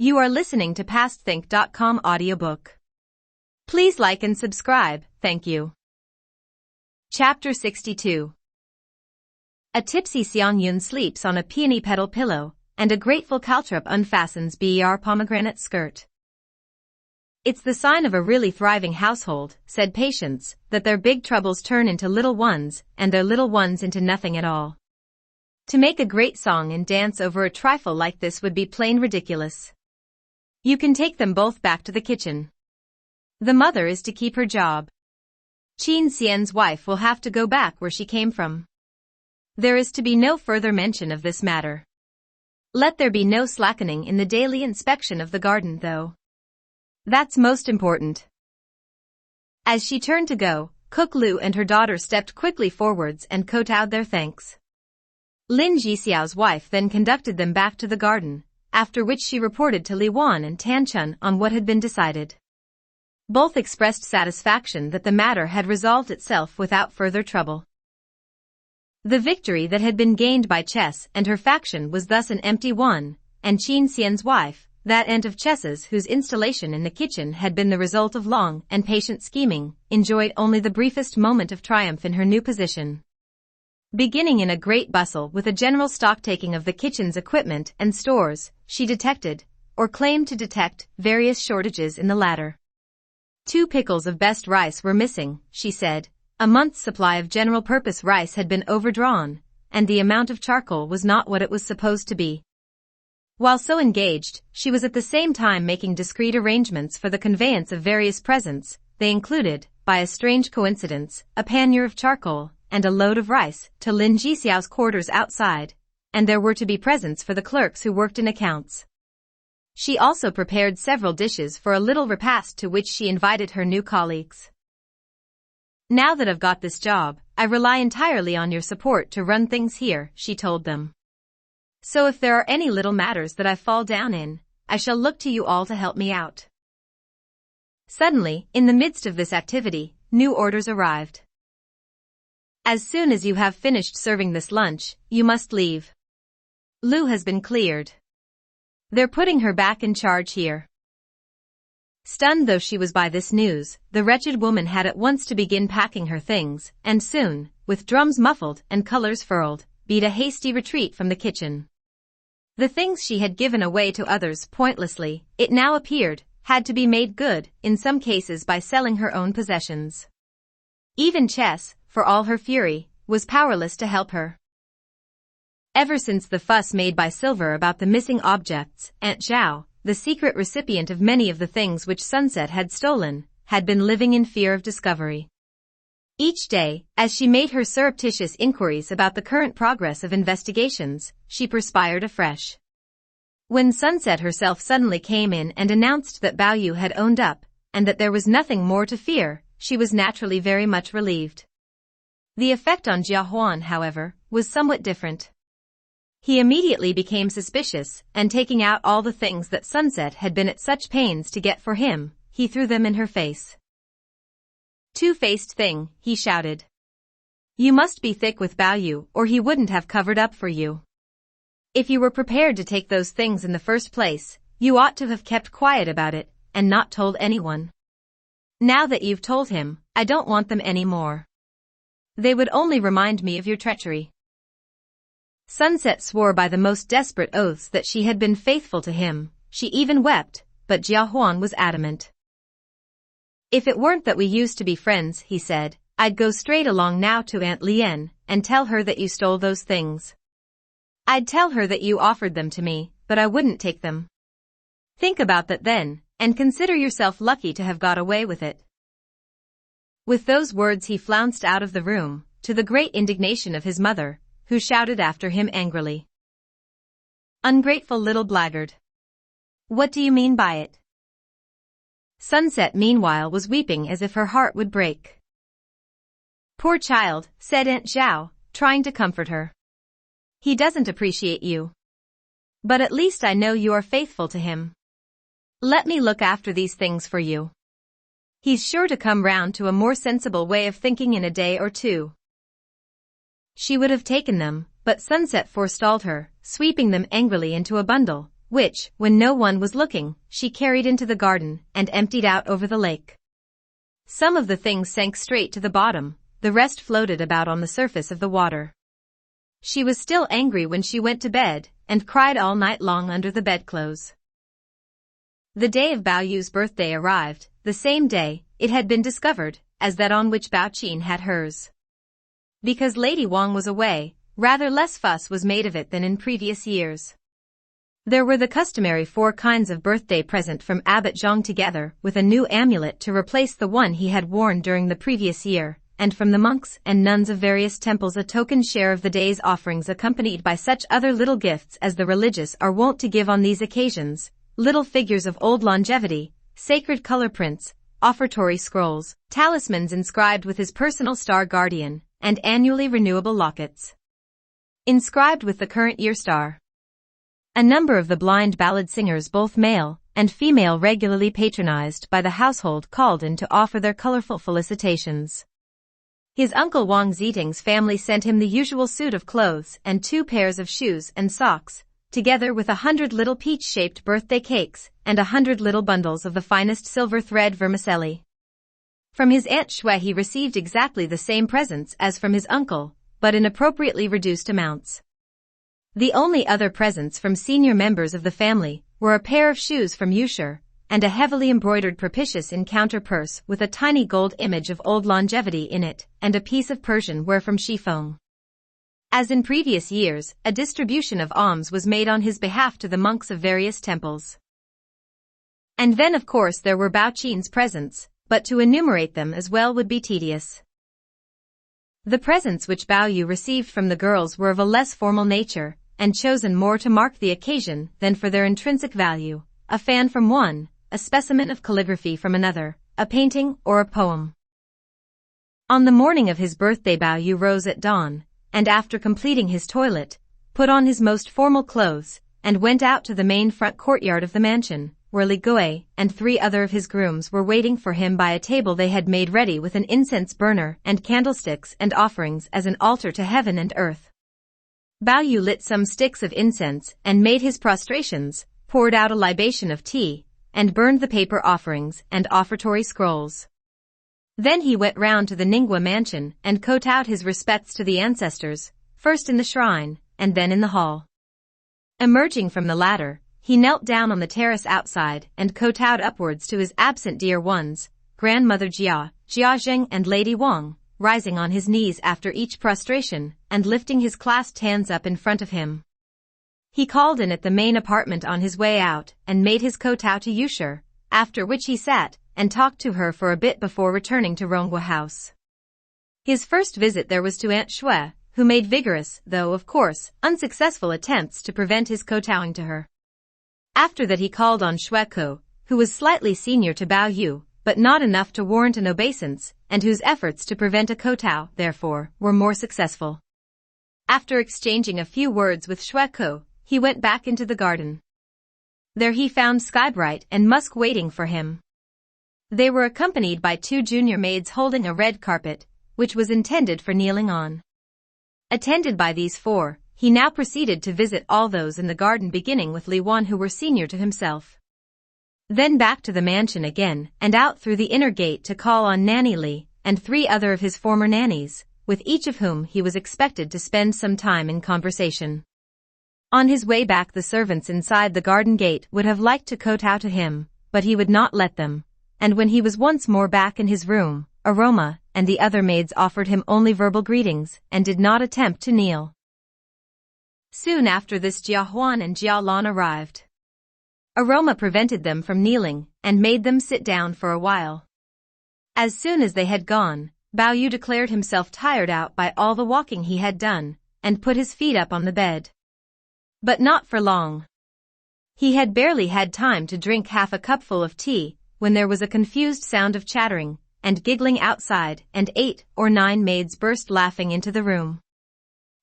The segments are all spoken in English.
You are listening to PastThink.com audiobook. Please like and subscribe, thank you. Chapter 62. A tipsy Xiangyun sleeps on a peony petal pillow, and a grateful caltrop unfastens Ber pomegranate skirt. It's the sign of a really thriving household, said Patience, that their big troubles turn into little ones, and their little ones into nothing at all. To make a great song and dance over a trifle like this would be plain ridiculous. You can take them both back to the kitchen. The mother is to keep her job. Qin Xian's wife will have to go back where she came from. There is to be no further mention of this matter. Let there be no slackening in the daily inspection of the garden, though. That's most important. As she turned to go, Cook Lu and her daughter stepped quickly forwards and kowtowed their thanks. Lin Jixiao's wife then conducted them back to the garden, after which she reported to Li Wan and Tan Chun on what had been decided. Both expressed satisfaction that the matter had resolved itself without further trouble. The victory that had been gained by Chess and her faction was thus an empty one, and Qin Xian's wife, that aunt of Chess's whose installation in the kitchen had been the result of long and patient scheming, enjoyed only the briefest moment of triumph in her new position. Beginning in a great bustle with a general stocktaking of the kitchen's equipment and stores, she detected, or claimed to detect, various shortages in the latter. 2 pickles of best rice were missing, she said. A month's supply of general-purpose rice had been overdrawn, and the amount of charcoal was not what it was supposed to be. While so engaged, she was at the same time making discreet arrangements for the conveyance of various presents. They included, by a strange coincidence, a pannier of charcoal and a load of rice to Lin Jixiao's quarters outside, and there were to be presents for the clerks who worked in accounts. She also prepared several dishes for a little repast to which she invited her new colleagues. Now that I've got this job, I rely entirely on your support to run things here, she told them. So if there are any little matters that I fall down in, I shall look to you all to help me out. Suddenly, in the midst of this activity, new orders arrived. As soon as you have finished serving this lunch, you must leave. Lu has been cleared. They're putting her back in charge here. Stunned though she was by this news, the wretched woman had at once to begin packing her things, and soon, with drums muffled and colors furled, beat a hasty retreat from the kitchen. The things she had given away to others pointlessly, it now appeared, had to be made good, in some cases by selling her own possessions. Even Chess, for all her fury, was powerless to help her. Ever since the fuss made by Silver about the missing objects, Aunt Zhao, the secret recipient of many of the things which Sunset had stolen, had been living in fear of discovery. Each day, as she made her surreptitious inquiries about the current progress of investigations, she perspired afresh. When Sunset herself suddenly came in and announced that Bao Yu had owned up, and that there was nothing more to fear, she was naturally very much relieved. The effect on Jia Huan, however, was somewhat different. He immediately became suspicious, and taking out all the things that Sunset had been at such pains to get for him, he threw them in her face. "Two-faced thing," he shouted. "You must be thick with Bao Yu, or he wouldn't have covered up for you. If you were prepared to take those things in the first place, you ought to have kept quiet about it, and not told anyone. Now that you've told him, I don't want them any more. They would only remind me of your treachery." Sunset swore by the most desperate oaths that she had been faithful to him. She even wept, but Jia Huan was adamant. "If it weren't that we used to be friends," he said, "I'd go straight along now to Aunt Lien and tell her that you stole those things. I'd tell her that you offered them to me, but I wouldn't take them. Think about that then, and consider yourself lucky to have got away with it." With those words he flounced out of the room, to the great indignation of his mother, who shouted after him angrily. "Ungrateful little blackguard. What do you mean by it?" Sunset meanwhile was weeping as if her heart would break. "Poor child," said Aunt Zhao, trying to comfort her. "He doesn't appreciate you. But at least I know you are faithful to him. Let me look after these things for you. He's sure to come round to a more sensible way of thinking in a day or two." She would have taken them, but Sunset forestalled her, sweeping them angrily into a bundle, which, when no one was looking, she carried into the garden and emptied out over the lake. Some of the things sank straight to the bottom, the rest floated about on the surface of the water. She was still angry when she went to bed, and cried all night long under the bedclothes. The day of Bao Yu's birthday arrived, the same day, it had been discovered, as that on which Bao Qin had hers. Because Lady Wang was away, rather less fuss was made of it than in previous years. There were the customary 4 kinds of birthday present from Abbot Zhang together with a new amulet to replace the one he had worn during the previous year, and from the monks and nuns of various temples a token share of the day's offerings accompanied by such other little gifts as the religious are wont to give on these occasions, little figures of old longevity, sacred color prints, offertory scrolls, talismans inscribed with his personal star guardian, and annually renewable lockets inscribed with the current year star. A number of the blind ballad singers, both male and female, regularly patronized by the household, called in to offer their colorful felicitations. His uncle Wang Ziting's family sent him the usual suit of clothes and 2 pairs of shoes and socks, together with 100 little peach-shaped birthday cakes and 100 little bundles of the finest silver thread vermicelli. From his Aunt Shui he received exactly the same presents as from his uncle, but in appropriately reduced amounts. The only other presents from senior members of the family were a pair of shoes from Yusher, and a heavily embroidered propitious encounter purse with a tiny gold image of old longevity in it, and a piece of Persian ware from Shifeng. As in previous years, a distribution of alms was made on his behalf to the monks of various temples. And then of course there were Bao Qin's presents, but to enumerate them as well would be tedious. The presents which Bao Yu received from the girls were of a less formal nature, and chosen more to mark the occasion than for their intrinsic value, a fan from one, a specimen of calligraphy from another, a painting or a poem. On the morning of his birthday Bao Yu rose at dawn, and after completing his toilet, put on his most formal clothes, and went out to the main front courtyard of the mansion, where Li Gui and 3 other of his grooms were waiting for him by a table they had made ready with an incense burner and candlesticks and offerings as an altar to heaven and earth. Bao Yu lit some sticks of incense and made his prostrations, poured out a libation of tea, and burned the paper offerings and offertory scrolls. Then he went round to the Ningguo mansion and kowtowed his respects to the ancestors, first in the shrine, and then in the hall. Emerging from the latter, he knelt down on the terrace outside and kowtowed upwards to his absent dear ones, grandmother Jia, Jia Zheng and Lady Wang, rising on his knees after each prostration and lifting his clasped hands up in front of him. He called in at the main apartment on his way out and made his kowtow to Yusher, after which he sat and talked to her for a bit before returning to Ronghua House. His first visit there was to Aunt Shui, who made vigorous, though of course, unsuccessful attempts to prevent his kowtowing to her. After that he called on Xueqin, who was slightly senior to Bao Yu, but not enough to warrant an obeisance, and whose efforts to prevent a kowtow, therefore, were more successful. After exchanging a few words with Xueqin, he went back into the garden. There he found Skybright and Musk waiting for him. They were accompanied by 2 junior maids holding a red carpet, which was intended for kneeling on. Attended by these 4, he now proceeded to visit all those in the garden, beginning with Li Wan, who were senior to himself. Then back to the mansion again and out through the inner gate to call on Nanny Li and 3 other of his former nannies, with each of whom he was expected to spend some time in conversation. On his way back the servants inside the garden gate would have liked to kowtow to him, but he would not let them, and when he was once more back in his room, Aroma and the other maids offered him only verbal greetings and did not attempt to kneel. Soon after this Jia Huan and Jia Lan arrived. Aroma prevented them from kneeling and made them sit down for a while. As soon as they had gone, Bao Yu declared himself tired out by all the walking he had done, and put his feet up on the bed. But not for long. He had barely had time to drink half a cupful of tea, when there was a confused sound of chattering and giggling outside, and 8 or 9 maids burst laughing into the room.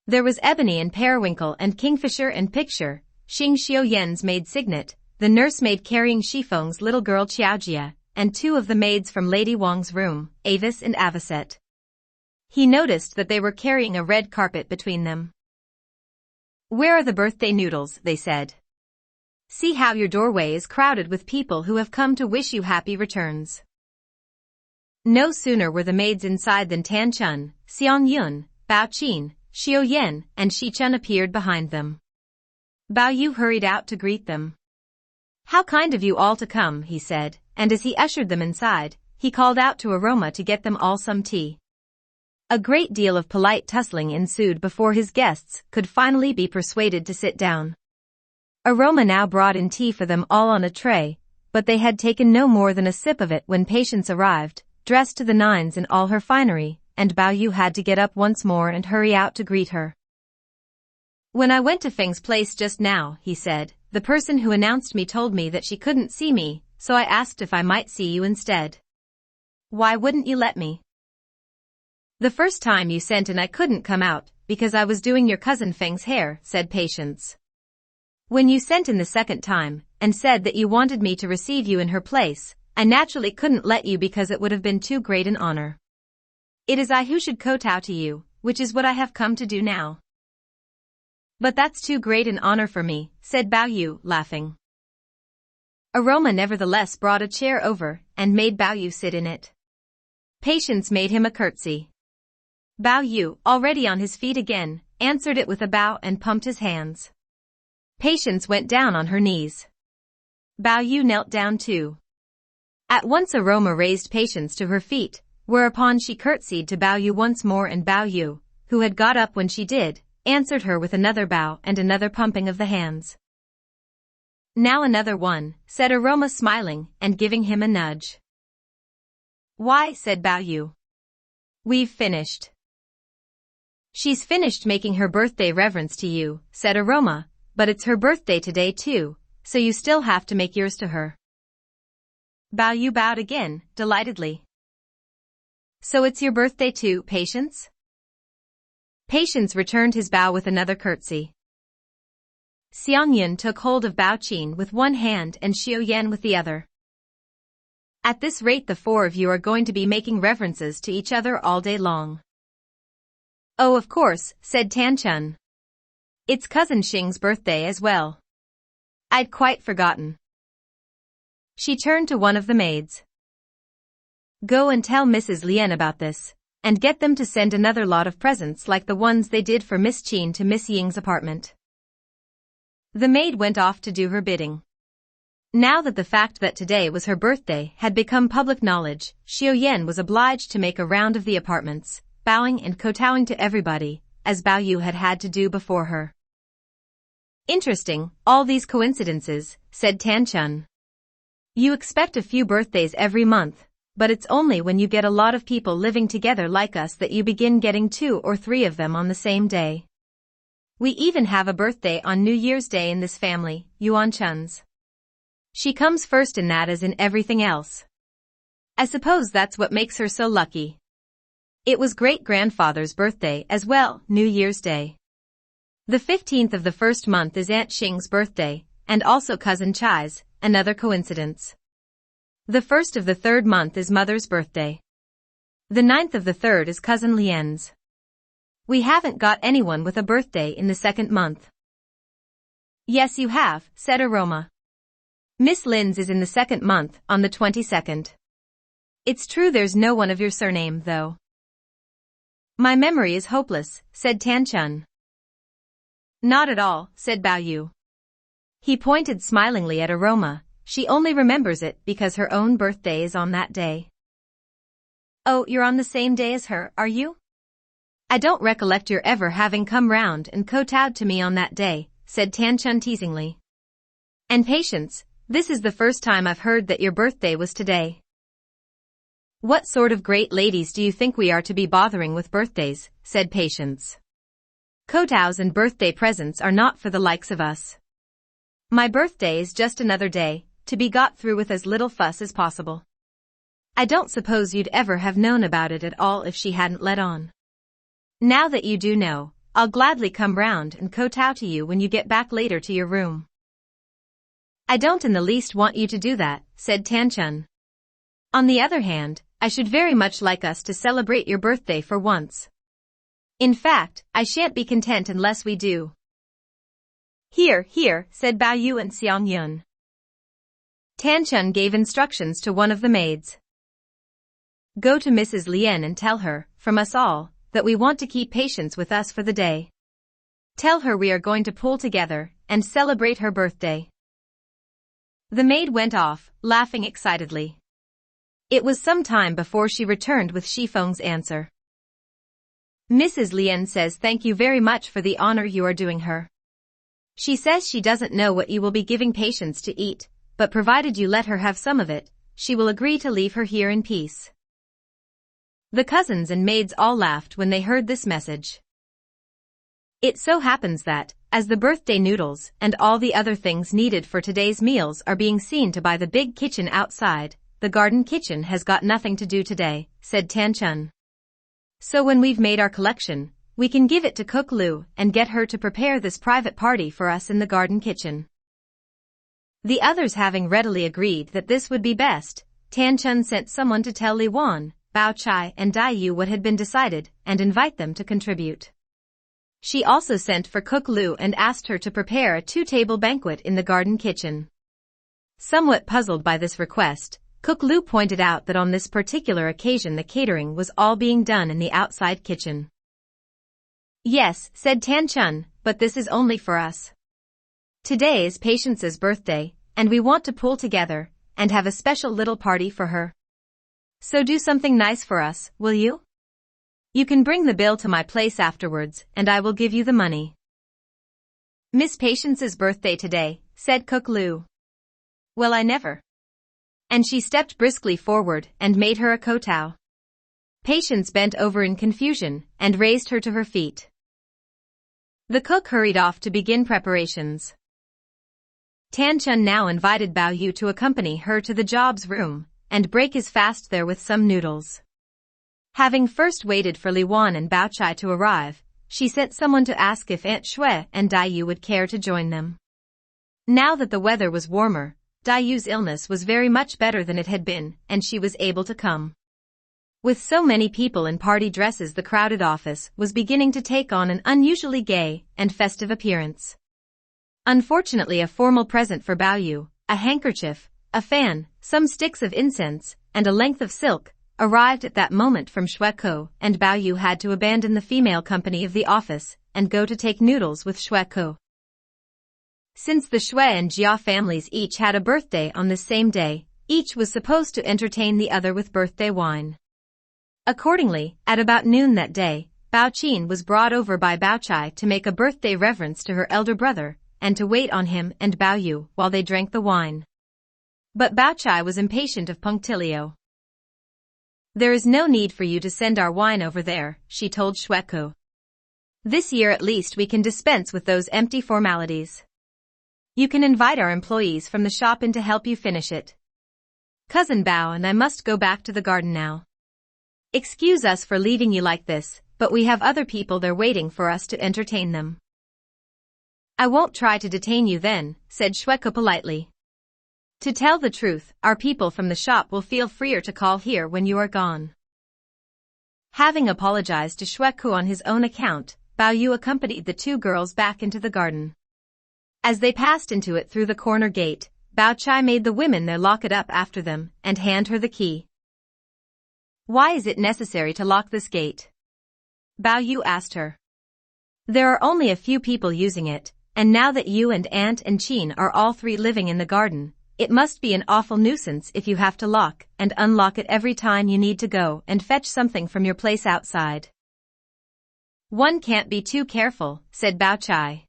There was Ebony and Periwinkle and Kingfisher and Picture, Xing Xiuyan's maid Signet, the nursemaid carrying Shifeng's little girl Qiaojia, and 2 of the maids from Lady Wang's room, Avis and Avocet. He noticed that they were carrying a red carpet between them. "Where are the birthday noodles?" they said. See how your doorway is crowded with people who have come to wish you happy returns. No sooner were the maids inside than Tan Chun, Xiang Yun, Bao Qin, Xiao Yan, and Shi Chun appeared behind them. Bao Yu hurried out to greet them. How kind of you all to come, he said, and as he ushered them inside, he called out to Aroma to get them all some tea. A great deal of polite tussling ensued before his guests could finally be persuaded to sit down. Aroma now brought in tea for them all on a tray, but they had taken no more than a sip of it when Patience arrived, dressed to the nines in all her finery, and Bao Yu had to get up once more and hurry out to greet her. When I went to Feng's place just now, he said, the person who announced me told me that she couldn't see me, so I asked if I might see you instead. Why wouldn't you let me? The first time you sent and I couldn't come out, because I was doing your cousin Feng's hair, said Patience. When you sent in the second time, and said that you wanted me to receive you in her place, I naturally couldn't let you because it would have been too great an honor. It is I who should kowtow to you, which is what I have come to do now. But that's too great an honor for me, said Bao Yu, laughing. Aroma nevertheless brought a chair over, and made Bao Yu sit in it. Patience made him a curtsy. Bao Yu, already on his feet again, answered it with a bow and pumped his hands. Patience went down on her knees. Bao Yu knelt down too. At once Aroma raised Patience to her feet, whereupon she curtsied to Bao Yu once more, and Bao Yu, who had got up when she did, answered her with another bow and another pumping of the hands. Now another one, said Aroma, smiling and giving him a nudge. Why, said Bao Yu. We've finished. She's finished making her birthday reverence to you, said Aroma, but it's her birthday today too, so you still have to make yours to her. Bao Yu bowed again, delightedly. So it's your birthday too, Patience? Patience returned his bow with another curtsy. Xiang Yun took hold of Bao Qin with one hand and Xiao Yan with the other. At this rate the four of you are going to be making reverences to each other all day long. Oh, of course, said Tan Chun. It's cousin Xing's birthday as well. I'd quite forgotten. She turned to one of the maids. Go and tell Mrs. Lien about this, and get them to send another lot of presents like the ones they did for Miss Qin to Miss Ying's apartment. The maid went off to do her bidding. Now that the fact that today was her birthday had become public knowledge, Xiao Yan was obliged to make a round of the apartments, bowing and kowtowing to everybody, as Bao Yu had had to do before her. Interesting, all these coincidences, said Tan Chun. You expect a few birthdays every month, but it's only when you get a lot of people living together like us that you begin getting 2 or 3 of them on the same day. We even have a birthday on New Year's Day in this family, Yuan Chun's. She comes first in that as in everything else. I suppose that's what makes her so lucky. It was great-grandfather's birthday as well, New Year's Day. The 15th of the first month is Aunt Xing's birthday, and also Cousin Chai's, another coincidence. The 1st of the 3rd month is Mother's birthday. The 9th of the 3rd is Cousin Lien's. We haven't got anyone with a birthday in the 2nd month. Yes, you have, said Aroma. Miss Lin's is in the 2nd month, on the 22nd. It's true there's no one of your surname, though. My memory is hopeless, said Tan Chun. Not at all, said Bao Yu. He pointed smilingly at Aroma. She only remembers it because her own birthday is on that day. Oh, you're on the same day as her, are you? I don't recollect your ever having come round and kowtowed to me on that day, said Tan Chun teasingly. And Patience, this is the first time I've heard that your birthday was today. What sort of great ladies do you think we are to be bothering with birthdays, said Patience. Kowtows and birthday presents are not for the likes of us. My birthday is just another day, to be got through with as little fuss as possible. I don't suppose you'd ever have known about it at all if she hadn't let on. Now that you do know, I'll gladly come round and kowtow to you when you get back later to your room. I don't in the least want you to do that, said Tan Chun. On the other hand, I should very much like us to celebrate your birthday for once. In fact, I shan't be content unless we do. Here, said Bao Yu and Xiang Yun. Tan Chun gave instructions to one of the maids. Go to Mrs. Lien and tell her, from us all, that we want to keep patience with us for the day. Tell her we are going to pull together and celebrate her birthday. The maid went off, laughing excitedly. It was some time before she returned with Shifeng's answer. Mrs. Lien says thank you very much for the honor you are doing her. She says she doesn't know what you will be giving Patience to eat, but provided you let her have some of it, she will agree to leave her here in peace. The cousins and maids all laughed when they heard this message. It so happens that, as the birthday noodles and all the other things needed for today's meals are being seen to by the big kitchen outside, the garden kitchen has got nothing to do today, said Tan Chun. So when we've made our collection, we can give it to Cook Lu and get her to prepare this private party for us in the garden kitchen. The others having readily agreed that this would be best, Tan Chun sent someone to tell Li Wan, Bao Chai and Dai Yu what had been decided and invite them to contribute. She also sent for Cook Lu and asked her to prepare a two-table banquet in the garden kitchen. Somewhat puzzled by this request, Cook Lu pointed out that on this particular occasion the catering was all being done in the outside kitchen. Yes, said Tan Chun, but this is only for us. Today is Patience's birthday, and we want to pull together and have a special little party for her. So do something nice for us, will you? You can bring the bill to my place afterwards, and I will give you the money. Miss Patience's birthday today, said Cook Lu. Well, I never. And she stepped briskly forward and made her a kowtow. Patience bent over in confusion and raised her to her feet. The cook hurried off to begin preparations. Tan Chun now invited Bao Yu to accompany her to the jobs room and break his fast there with some noodles. Having first waited for Li Wan and Bao Chai to arrive, she sent someone to ask if Aunt Shui and Dai Yu would care to join them. Now that the weather was warmer, Dai Yu's illness was very much better than it had been, and she was able to come. With so many people in party dresses, the crowded office was beginning to take on an unusually gay and festive appearance. Unfortunately, a formal present for Bao Yu, a handkerchief, a fan, some sticks of incense, and a length of silk, arrived at that moment from Xueqin, and Bao Yu had to abandon the female company of the office and go to take noodles with Xueqin. Since the Shui and Jia families each had a birthday on this same day, each was supposed to entertain the other with birthday wine. Accordingly, at about noon that day, Bao Qin was brought over by Bao Chai to make a birthday reverence to her elder brother, and to wait on him and Bao Yu while they drank the wine. But Bao Chai was impatient of punctilio. There is no need for you to send our wine over there, she told Xueqin. This year at least we can dispense with those empty formalities. You can invite our employees from the shop in to help you finish it. Cousin Bao and I must go back to the garden now. Excuse us for leaving you like this, but we have other people there waiting for us to entertain them. I won't try to detain you then, said Xueqin politely. To tell the truth, our people from the shop will feel freer to call here when you are gone. Having apologized to Xueqin on his own account, Bao Yu accompanied the two girls back into the garden. As they passed into it through the corner gate, Bao Chai made the women there lock it up after them and hand her the key. Why is it necessary to lock this gate? Bao Yu asked her. There are only a few people using it, and now that you and Aunt and Qin are all three living in the garden, it must be an awful nuisance if you have to lock and unlock it every time you need to go and fetch something from your place outside. One can't be too careful, said Bao Chai.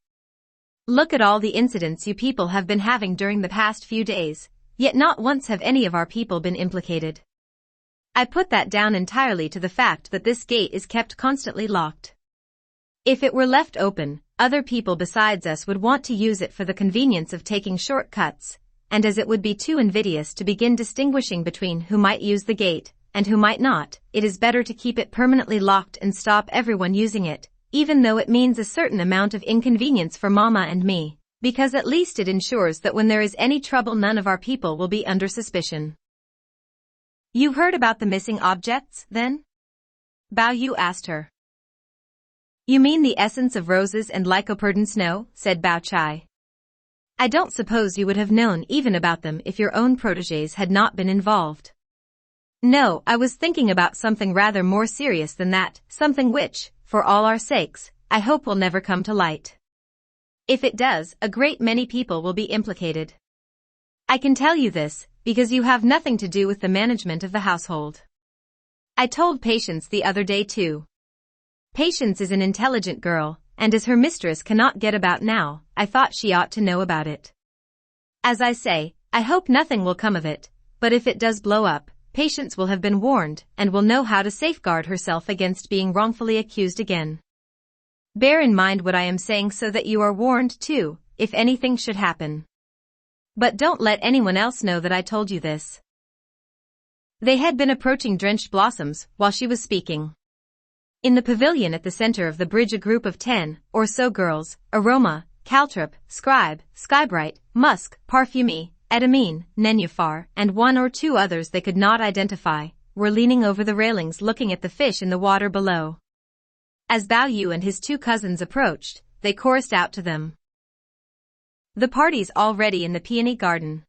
Look at all the incidents you people have been having during the past few days, yet not once have any of our people been implicated. I put that down entirely to the fact that this gate is kept constantly locked. If it were left open, other people besides us would want to use it for the convenience of taking shortcuts, and as it would be too invidious to begin distinguishing between who might use the gate and who might not, it is better to keep it permanently locked and stop everyone using it, even though it means a certain amount of inconvenience for Mama and me, because at least it ensures that when there is any trouble none of our people will be under suspicion. You heard about the missing objects, then? Bao Yu asked her. You mean the essence of roses and lycoperdon snow, said Bao Chai. I don't suppose you would have known even about them if your own protégés had not been involved. No, I was thinking about something rather more serious than that, something which, for all our sakes, I hope will never come to light. If it does, a great many people will be implicated. I can tell you this, because you have nothing to do with the management of the household. I told Patience the other day too. Patience is an intelligent girl, and as her mistress cannot get about now, I thought she ought to know about it. As I say, I hope nothing will come of it, but if it does blow up, Patience will have been warned and will know how to safeguard herself against being wrongfully accused again. Bear in mind what I am saying so that you are warned too, if anything should happen. But don't let anyone else know that I told you this. They had been approaching Drenched Blossoms while she was speaking. In the pavilion at the center of the bridge a group of 10 or so girls, Aroma, Caltrop, Scribe, Skybright, Musk, Parfumie, Edamine, Nenufar, and one or two others they could not identify, were leaning over the railings looking at the fish in the water below. As Bao Yu and his two cousins approached, they chorused out to them. The party's already in the peony garden.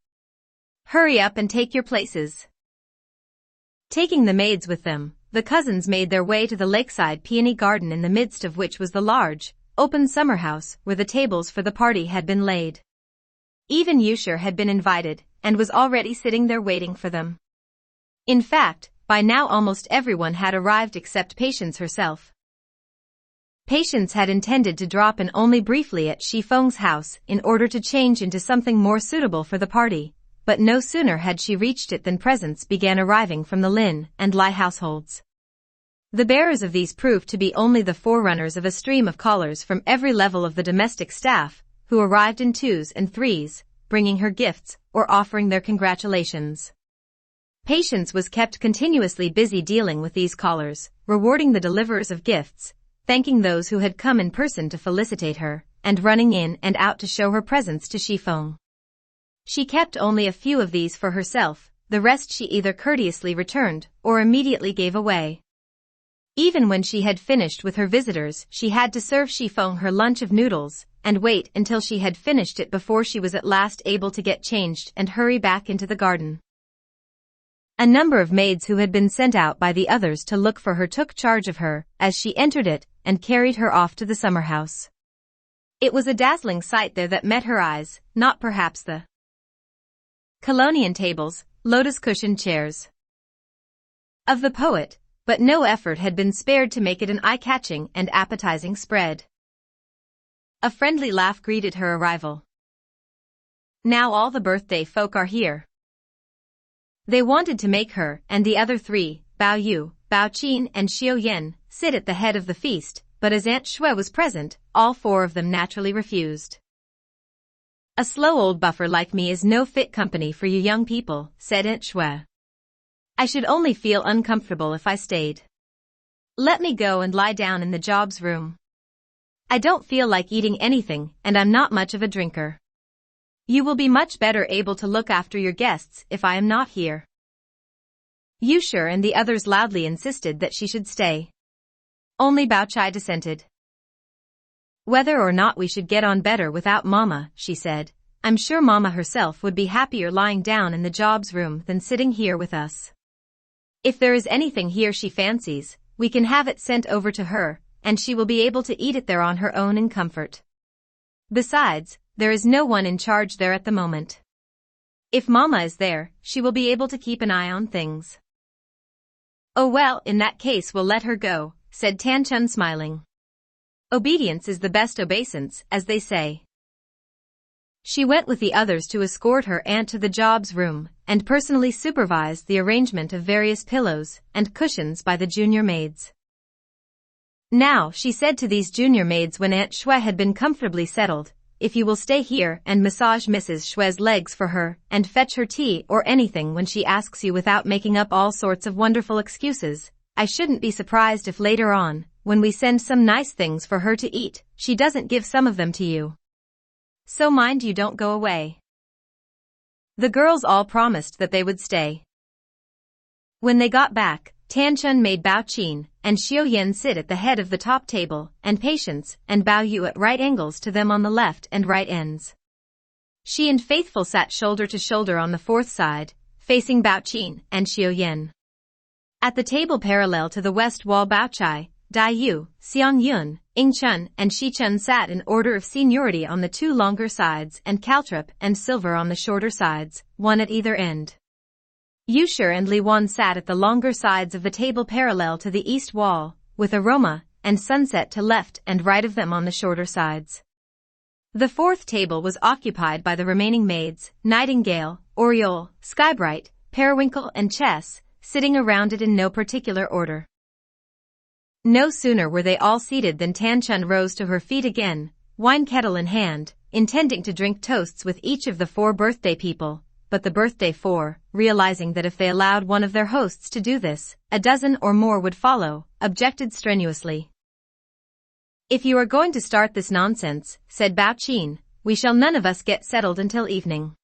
Hurry up and take your places. Taking the maids with them, the cousins made their way to the lakeside peony garden in the midst of which was the large, open summer house where the tables for the party had been laid. Even Yusher had been invited, and was already sitting there waiting for them. In fact, by now almost everyone had arrived except Patience herself. Patience had intended to drop in only briefly at Shifeng's house in order to change into something more suitable for the party, but no sooner had she reached it than presents began arriving from the Lin and Lai households. The bearers of these proved to be only the forerunners of a stream of callers from every level of the domestic staff, who arrived in 2s and 3s, bringing her gifts or offering their congratulations. Patience was kept continuously busy dealing with these callers, rewarding the deliverers of gifts, thanking those who had come in person to felicitate her, and running in and out to show her presents to Shifeng. She kept only a few of these for herself, the rest she either courteously returned or immediately gave away. Even when she had finished with her visitors, she had to serve Shifeng her lunch of noodles, and wait until she had finished it before she was at last able to get changed and hurry back into the garden. A number of maids who had been sent out by the others to look for her took charge of her as she entered it and carried her off to the summer house. It was a dazzling sight there that met her eyes, not perhaps the Colonian tables, lotus-cushioned chairs of the poet, but no effort had been spared to make it an eye-catching and appetizing spread. A friendly laugh greeted her arrival. Now all the birthday folk are here. They wanted to make her and the other three, Bao Yu, Bao Qin and Xiao Yan, sit at the head of the feast, but as Aunt Shui was present, all four of them naturally refused. A slow old buffer like me is no fit company for you young people, said Aunt Shui. I should only feel uncomfortable if I stayed. Let me go and lie down in the Job's room. I don't feel like eating anything, and I'm not much of a drinker. You will be much better able to look after your guests if I am not here. Yusher and the others loudly insisted that she should stay. Only Bao Chai dissented. Whether or not we should get on better without Mama, she said, I'm sure Mama herself would be happier lying down in the Job's room than sitting here with us. If there is anything here she fancies, we can have it sent over to her, and she will be able to eat it there on her own in comfort. Besides, there is no one in charge there at the moment. If Mama is there, she will be able to keep an eye on things. Oh well, in that case we'll let her go, said Tan Chun smiling. Obedience is the best obeisance, as they say. She went with the others to escort her aunt to the Job's room, and personally supervised the arrangement of various pillows and cushions by the junior maids. Now, she said to these junior maids when Aunt Shui had been comfortably settled, if you will stay here and massage Mrs. Shui's legs for her, and fetch her tea or anything when she asks you without making up all sorts of wonderful excuses, I shouldn't be surprised if later on, when we send some nice things for her to eat, she doesn't give some of them to you. So mind you don't go away. The girls all promised that they would stay. When they got back, Tan Chun made Bao Qin and Xiao Yan sit at the head of the top table, and Patience and Bao Yu at right angles to them on the left and right ends. She and Faithful sat shoulder to shoulder on the fourth side, facing Bao Qin and Xiao. At the table parallel to the west wall, Bao Chai, Dai Yu, Xiang Yun, Ying Chun and Shi Chun sat in order of seniority on the two longer sides and Caltrip and Silver on the shorter sides, one at either end. Yushir and Li Wan sat at the longer sides of the table parallel to the east wall, with Aroma and Sunset to left and right of them on the shorter sides. The fourth table was occupied by the remaining maids, Nightingale, Oriole, Skybright, Periwinkle and Chess, sitting around it in no particular order. No sooner were they all seated than Tan Chun rose to her feet again, wine kettle in hand, intending to drink toasts with each of the four birthday people, but the birthday four, realizing that if they allowed one of their hosts to do this, a dozen or more would follow, objected strenuously. "If you are going to start this nonsense," said Bao Qin, "we shall none of us get settled until evening."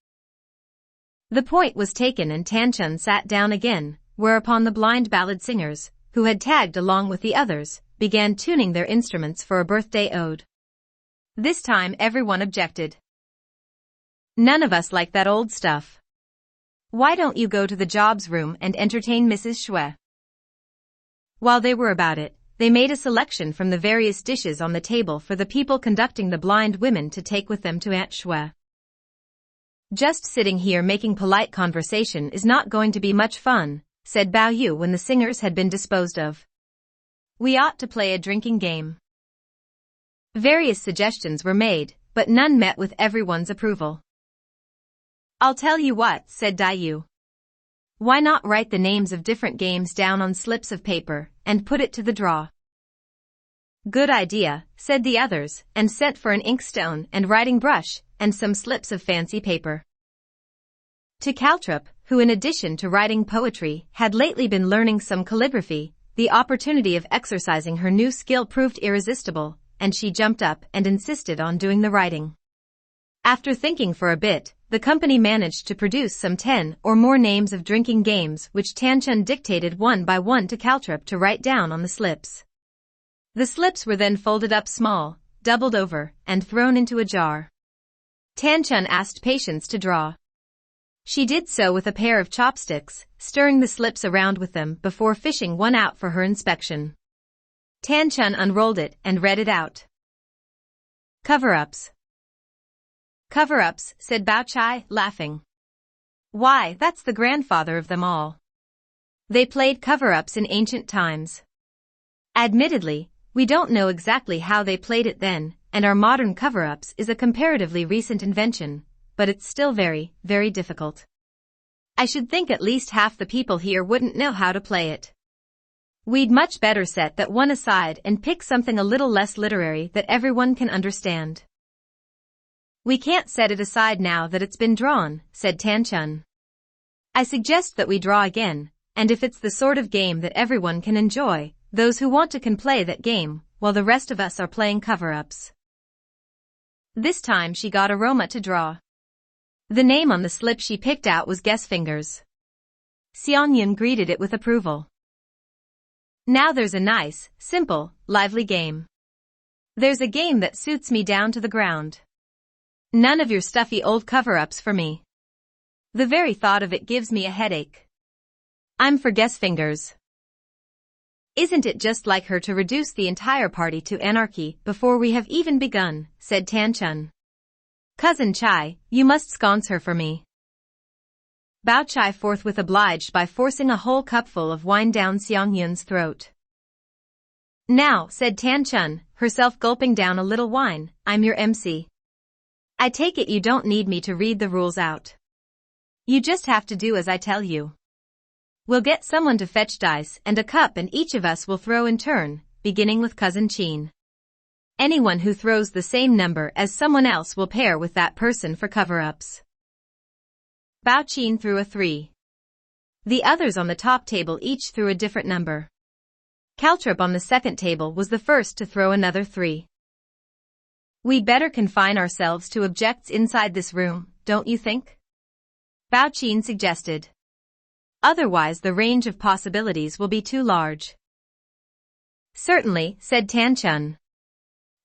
The point was taken and Tan Chun sat down again, whereupon the blind ballad singers, who had tagged along with the others, began tuning their instruments for a birthday ode. This time everyone objected. "None of us like that old stuff. Why don't you go to the jobs room and entertain Mrs. Xue?" While they were about it, they made a selection from the various dishes on the table for the people conducting the blind women to take with them to Aunt Xue. "Just sitting here making polite conversation is not going to be much fun," said Bao Yu when the singers had been disposed of. "We ought to play a drinking game." Various suggestions were made, but none met with everyone's approval. "I'll tell you what," said Dai Yu. "Why not write the names of different games down on slips of paper, and put it to the draw?" "Good idea," said the others, and sent for an inkstone and writing brush, and some slips of fancy paper. To Caltrip, who in addition to writing poetry, had lately been learning some calligraphy, the opportunity of exercising her new skill proved irresistible, and she jumped up and insisted on doing the writing. After thinking for a bit, the company managed to produce some 10 or more names of drinking games which Tan Chun dictated one by one to Caltrip to write down on the slips. The slips were then folded up small, doubled over, and thrown into a jar. Tan Chun asked Patience to draw. She did so with a pair of chopsticks, stirring the slips around with them before fishing one out for her inspection. Tan Chun unrolled it and read it out. "Cover-ups." "Cover-ups," said Bao Chai, laughing. "Why, that's the grandfather of them all. They played cover-ups in ancient times. Admittedly, we don't know exactly how they played it then, and our modern cover-ups is a comparatively recent invention, but it's still very, very difficult. I should think at least half the people here wouldn't know how to play it. We'd much better set that one aside and pick something a little less literary that everyone can understand." "We can't set it aside now that it's been drawn," said Tan Chun. "I suggest that we draw again, and if it's the sort of game that everyone can enjoy, those who want to can play that game, while the rest of us are playing cover-ups." This time she got Aroma to draw. The name on the slip she picked out was Guess Fingers. Xiang Yun greeted it with approval. "Now there's a nice, simple, lively game. There's a game that suits me down to the ground. None of your stuffy old cover-ups for me. The very thought of it gives me a headache. I'm for Guess Fingers." "Isn't it just like her to reduce the entire party to anarchy before we have even begun," said Tan Chun. "Cousin Chai, you must sconce her for me." Bao Chai forthwith obliged by forcing a whole cupful of wine down Xiang Yun's throat. "Now," said Tan Chun, herself gulping down a little wine, "I'm your MC. I take it you don't need me to read the rules out. You just have to do as I tell you. We'll get someone to fetch dice and a cup and each of us will throw in turn, beginning with Cousin Qin. Anyone who throws the same number as someone else will pair with that person for cover-ups." Bao Qin threw a 3. The others on the top table each threw a different number. Caltrip on the second table was the first to throw another 3. "We'd better confine ourselves to objects inside this room, don't you think?" Bao Qin suggested. "Otherwise the range of possibilities will be too large." "Certainly," said Tan Chun.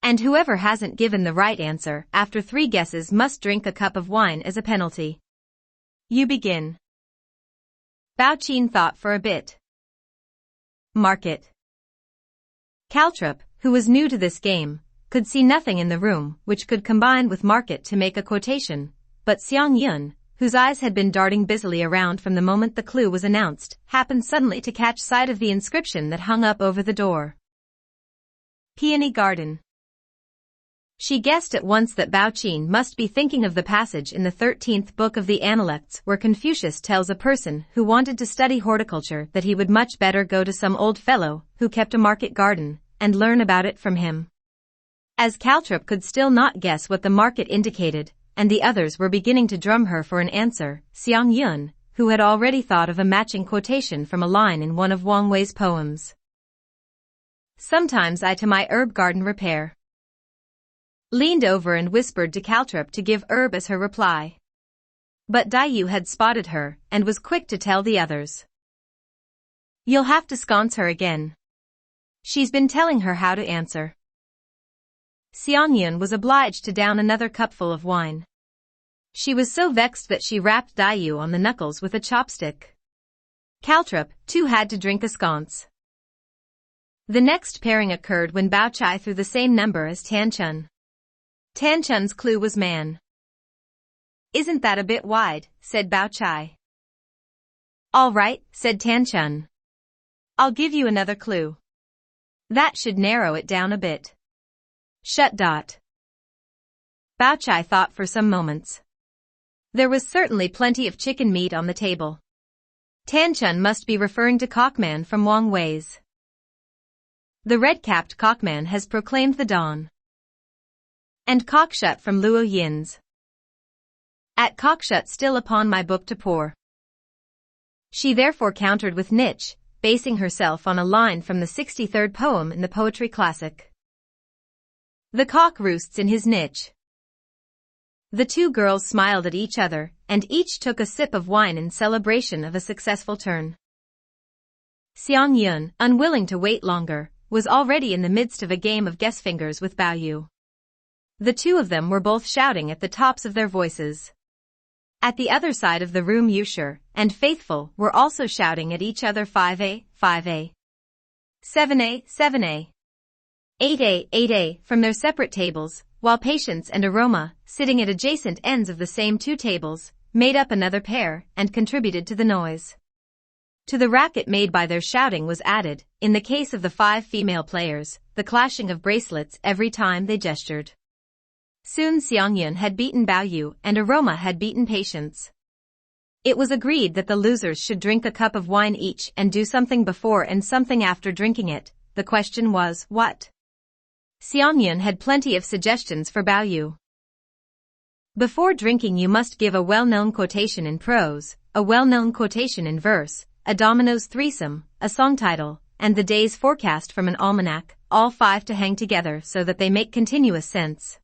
And whoever hasn't given the right answer after 3 guesses must drink a cup of wine as a penalty. You begin. Cao Xueqin thought for a bit. Market. Caltrop, who was new to this game, could see nothing in the room which could combine with market to make a quotation, but Xiang Yun, whose eyes had been darting busily around from the moment the clue was announced, happened suddenly to catch sight of the inscription that hung up over the door. Peony Garden. She guessed at once that Cao Xueqin must be thinking of the passage in the 13th book of the Analects where Confucius tells a person who wanted to study horticulture that he would much better go to some old fellow who kept a market garden and learn about it from him. As Caltrop could still not guess what the market indicated, and the others were beginning to drum her for an answer, Xiang Yun, who had already thought of a matching quotation from a line in one of Wang Wei's poems. Sometimes I to my herb garden repair. Leaned over and whispered to Caltrop to give herb as her reply. But Dayu had spotted her and was quick to tell the others. You'll have to sconce her again. She's been telling her how to answer. Xiang Yun was obliged to down another cupful of wine. She was so vexed that she rapped Dayu on the knuckles with a chopstick. Caltrop, too, had to drink a sconce. The next pairing occurred when Bao Chai threw the same number as Tan Chun. Tan Chun's clue was man. Isn't that a bit wide, said Bao Chai. All right, said Tan Chun. I'll give you another clue. That should narrow it down a bit. Shut. Bao Chai thought for some moments. There was certainly plenty of chicken meat on the table. Tan Chun must be referring to Cockman from Wang Wei's. The red-capped Cockman has proclaimed the dawn. And Cockshut from Luo Yin's. At Cockshut still upon my book to pour. She therefore countered with niche, basing herself on a line from the 63rd poem in the poetry classic. The cock roosts in his niche. The two girls smiled at each other, and each took a sip of wine in celebration of a successful turn. Xiang Yun, unwilling to wait longer, was already in the midst of a game of guess fingers with Bao Yu. The two of them were both shouting at the tops of their voices. At the other side of the room Yusher and Faithful were also shouting at each other 5A, 5A. 7A, 7A. 8A, 8A from their separate tables, while Patience and Aroma, sitting at adjacent ends of the same 2 tables, made up another pair and contributed to the noise. To the racket made by their shouting was added, in the case of the 5 female players, the clashing of bracelets every time they gestured. Soon Xiang Yun had beaten Bao Yu and Aroma had beaten Patience. It was agreed that the losers should drink a cup of wine each and do something before and something after drinking it. The question was, what? Xiang Yun had plenty of suggestions for Bao Yu. Before drinking you must give a well-known quotation in prose, a well-known quotation in verse, a domino's threesome, a song title, and the day's forecast from an almanac, all 5 to hang together so that they make continuous sense.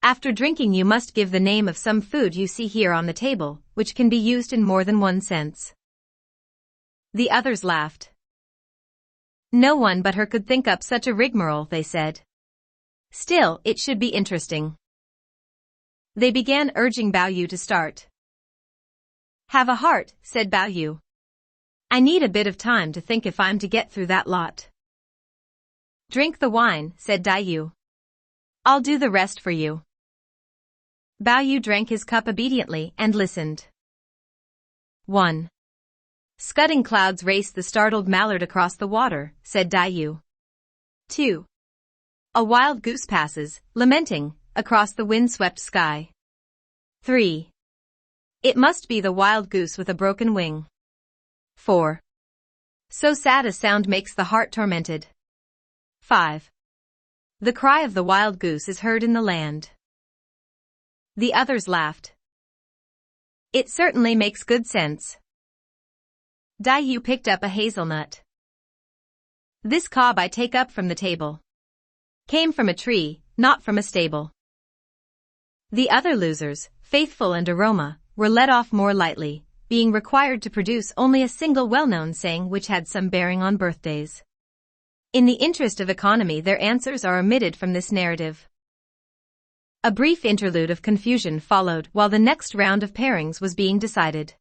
After drinking you must give the name of some food you see here on the table, which can be used in more than one sense. The others laughed. No one but her could think up such a rigmarole, they said. Still, it should be interesting. They began urging Bao Yu to start. Have a heart, said Bao Yu. I need a bit of time to think if I'm to get through that lot. Drink the wine, said Dayu. I'll do the rest for you. Bao Yu drank his cup obediently and listened. 1. Scudding clouds race the startled mallard across the water, said Dayu. 2. A wild goose passes, lamenting, across the wind-swept sky. 3. It must be the wild goose with a broken wing. 4. So sad a sound makes the heart tormented. 5. The cry of the wild goose is heard in the land. The others laughed. It certainly makes good sense. Dayu picked up a hazelnut. This cob I take up from the table. Came from a tree, not from a stable. The other losers, Faithful and Aroma, were let off more lightly, being required to produce only a single well-known saying which had some bearing on birthdays. In the interest of economy, their answers are omitted from this narrative. A brief interlude of confusion followed while the next round of pairings was being decided.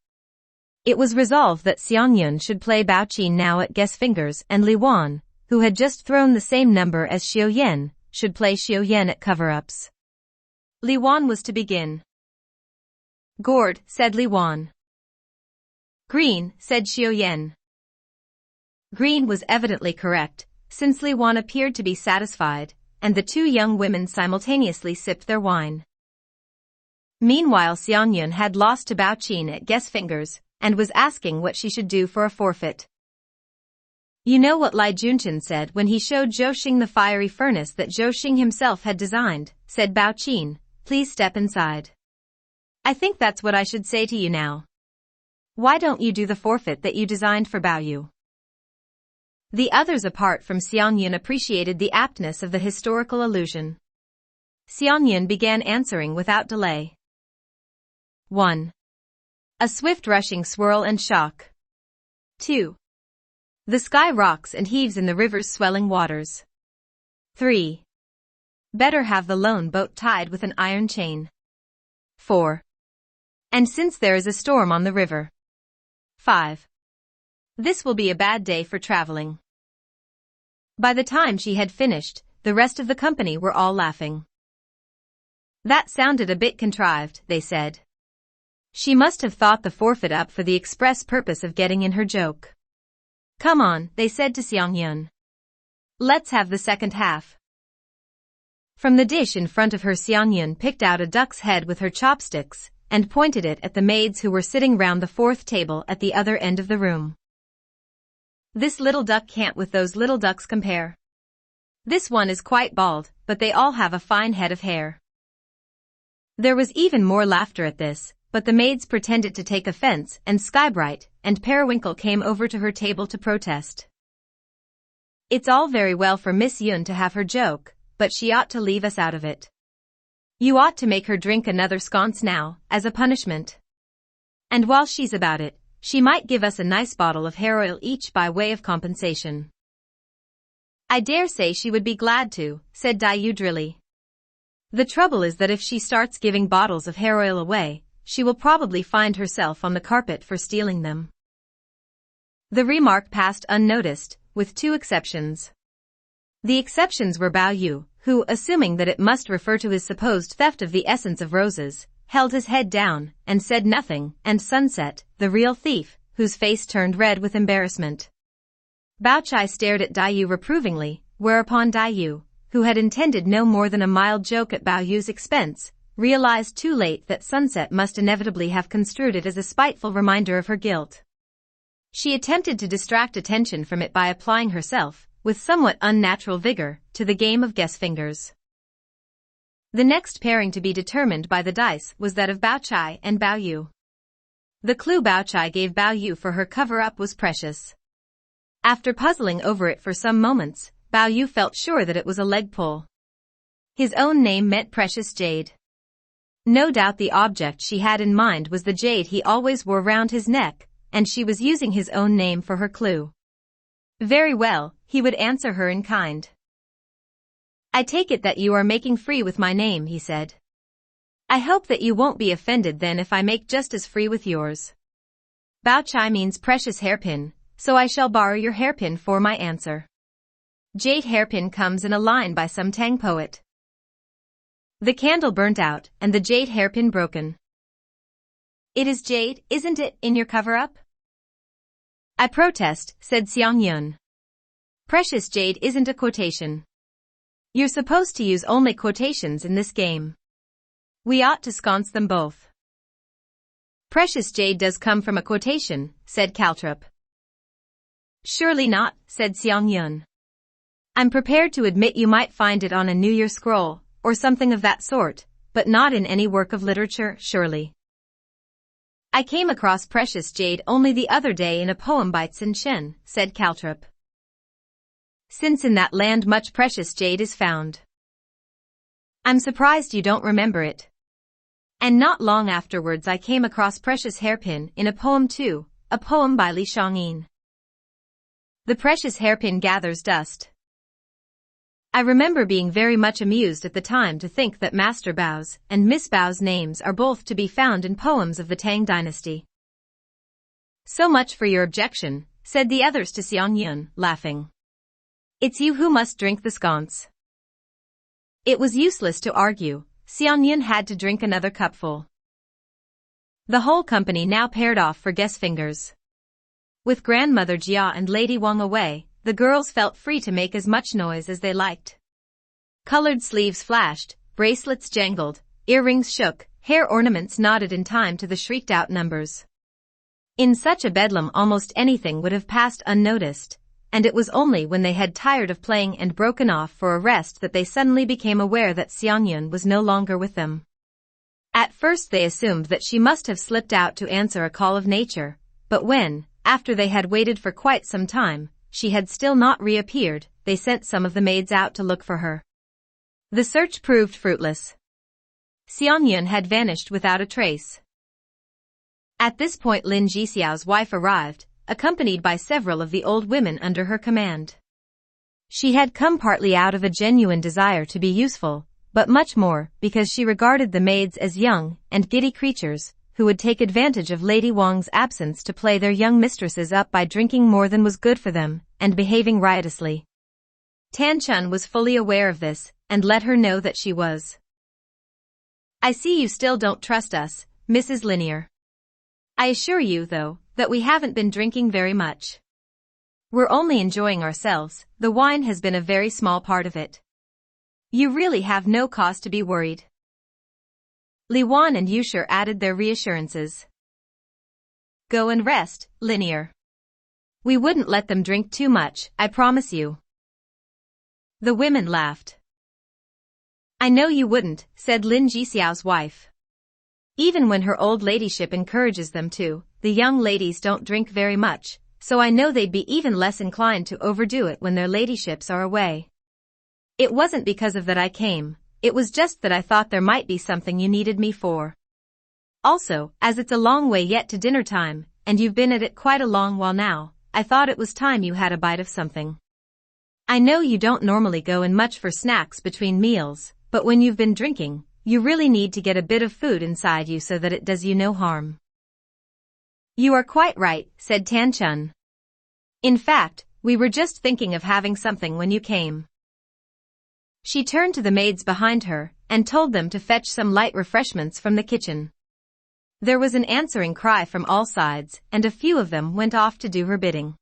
It was resolved that Xiangyun should play Bao Qin now at guess fingers, and Li Wan, who had just thrown the same number as Xiao Yan, should play Xiao Yan at cover-ups. Li Wan was to begin. Gourd, said Li Wan. Green, said Xiao Yan. Green was evidently correct, since Li Wan appeared to be satisfied, and the two young women simultaneously sipped their wine. Meanwhile, Xiangyun had lost to Bao Qin at guess fingers, and was asking what she should do for a forfeit. You know what Lai Junchen said when he showed Zhou Xing the fiery furnace that Zhou Xing himself had designed, said Bao Qin. Please step inside. I think that's what I should say to you now. Why don't you do the forfeit that you designed for Bao Yu? The others apart from Xiangyun appreciated the aptness of the historical allusion. Xiangyun began answering without delay. 1. A swift rushing swirl and shock. 2. The sky rocks and heaves in the river's swelling waters. 3. Better have the lone boat tied with an iron chain. 4. And since there is a storm on the river. 5. This will be a bad day for traveling. By the time she had finished, the rest of the company were all laughing. That sounded a bit contrived, they said. She must have thought the forfeit up for the express purpose of getting in her joke. Come on, they said to Xiangyun. Let's have the second half. From the dish in front of her, Xiangyun picked out a duck's head with her chopsticks, and pointed it at the maids who were sitting round the fourth table at the other end of the room. This little duck can't with those little ducks compare. This one is quite bald, but they all have a fine head of hair. There was even more laughter at this, but the maids pretended to take offense, and Skybright and Periwinkle came over to her table to protest. It's all very well for Miss Yun to have her joke, but she ought to leave us out of it. You ought to make her drink another sconce now, as a punishment. And while she's about it, she might give us a nice bottle of hair oil each by way of compensation. I dare say she would be glad to, said Dai drily. The trouble is that if she starts giving bottles of hair oil away, she will probably find herself on the carpet for stealing them. The remark passed unnoticed, with two exceptions. The exceptions were Bao Yu, who, assuming that it must refer to his supposed theft of the essence of roses, held his head down and said nothing, and Sunset, the real thief, whose face turned red with embarrassment. Bao Chai stared at Dai Yu reprovingly, whereupon Dai Yu, who had intended no more than a mild joke at Bao Yu's expense, realized too late that Sunset must inevitably have construed it as a spiteful reminder of her guilt. She attempted to distract attention from it by applying herself, with somewhat unnatural vigor, to the game of guess fingers. The next pairing to be determined by the dice was that of Bao Chai and Bao Yu. The clue Bao Chai gave Bao Yu for her cover-up was precious. After puzzling over it for some moments, Bao Yu felt sure that it was a leg pull. His own name meant precious jade. No doubt the object she had in mind was the jade he always wore round his neck, and she was using his own name for her clue. Very well, he would answer her in kind. I take it that you are making free with my name, he said. I hope that you won't be offended then if I make just as free with yours. Bao Chai means precious hairpin, so I shall borrow your hairpin for my answer. Jade hairpin comes in a line by some Tang poet. The candle burnt out, and the jade hairpin broken. It is jade, isn't it, in your cover-up? I protest, said Xiangyun. Precious jade isn't a quotation. You're supposed to use only quotations in this game. We ought to sconce them both. Precious jade does come from a quotation, said Caltrop. Surely not, said Xiangyun. I'm prepared to admit you might find it on a New Year scroll, or something of that sort, but not in any work of literature, surely. I came across precious jade only the other day in a poem by Tsin Shen, said Caltrop. Since in that land much precious jade is found. I'm surprised you don't remember it. And not long afterwards I came across precious hairpin in a poem too, a poem by Li Shangyin. The precious hairpin gathers dust. I remember being very much amused at the time to think that Master Bao's and Miss Bao's names are both to be found in poems of the Tang dynasty. So much for your objection, said the others to Xiang Yun, laughing. It's you who must drink the sconce. It was useless to argue. Xiang Yun had to drink another cupful. The whole company now paired off for guess fingers. With Grandmother Jia and Lady Wang away, the girls felt free to make as much noise as they liked. Colored sleeves flashed, bracelets jangled, earrings shook, hair ornaments nodded in time to the shrieked-out numbers. In such a bedlam almost anything would have passed unnoticed, and it was only when they had tired of playing and broken off for a rest that they suddenly became aware that Xiang Yun was no longer with them. At first they assumed that she must have slipped out to answer a call of nature, but when, after they had waited for quite some time, she had still not reappeared, they sent some of the maids out to look for her. The search proved fruitless. Xiang Yun had vanished without a trace. At this point Lin Jixiao's wife arrived, accompanied by several of the old women under her command. She had come partly out of a genuine desire to be useful, but much more because she regarded the maids as young and giddy creatures, who would take advantage of Lady Wang's absence to play their young mistresses up by drinking more than was good for them, and behaving riotously. Tan Chun was fully aware of this, and let her know that she was. I see you still don't trust us, Mrs. Linier. I assure you, though, that we haven't been drinking very much. We're only enjoying ourselves, the wine has been a very small part of it. You really have no cause to be worried. Li Wan and Yusher added their reassurances. Go and rest, Linier. We wouldn't let them drink too much, I promise you. The women laughed. I know you wouldn't, said Lin Jixiao's wife. Even when her old ladyship encourages them to, the young ladies don't drink very much, so I know they'd be even less inclined to overdo it when their ladyships are away. It wasn't because of that I came. It was just that I thought there might be something you needed me for. Also, as it's a long way yet to dinner time, and you've been at it quite a long while now, I thought it was time you had a bite of something. I know you don't normally go in much for snacks between meals, but when you've been drinking, you really need to get a bit of food inside you so that it does you no harm. You are quite right, said Tan Chun. In fact, we were just thinking of having something when you came. She turned to the maids behind her and told them to fetch some light refreshments from the kitchen. There was an answering cry from all sides, and a few of them went off to do her bidding.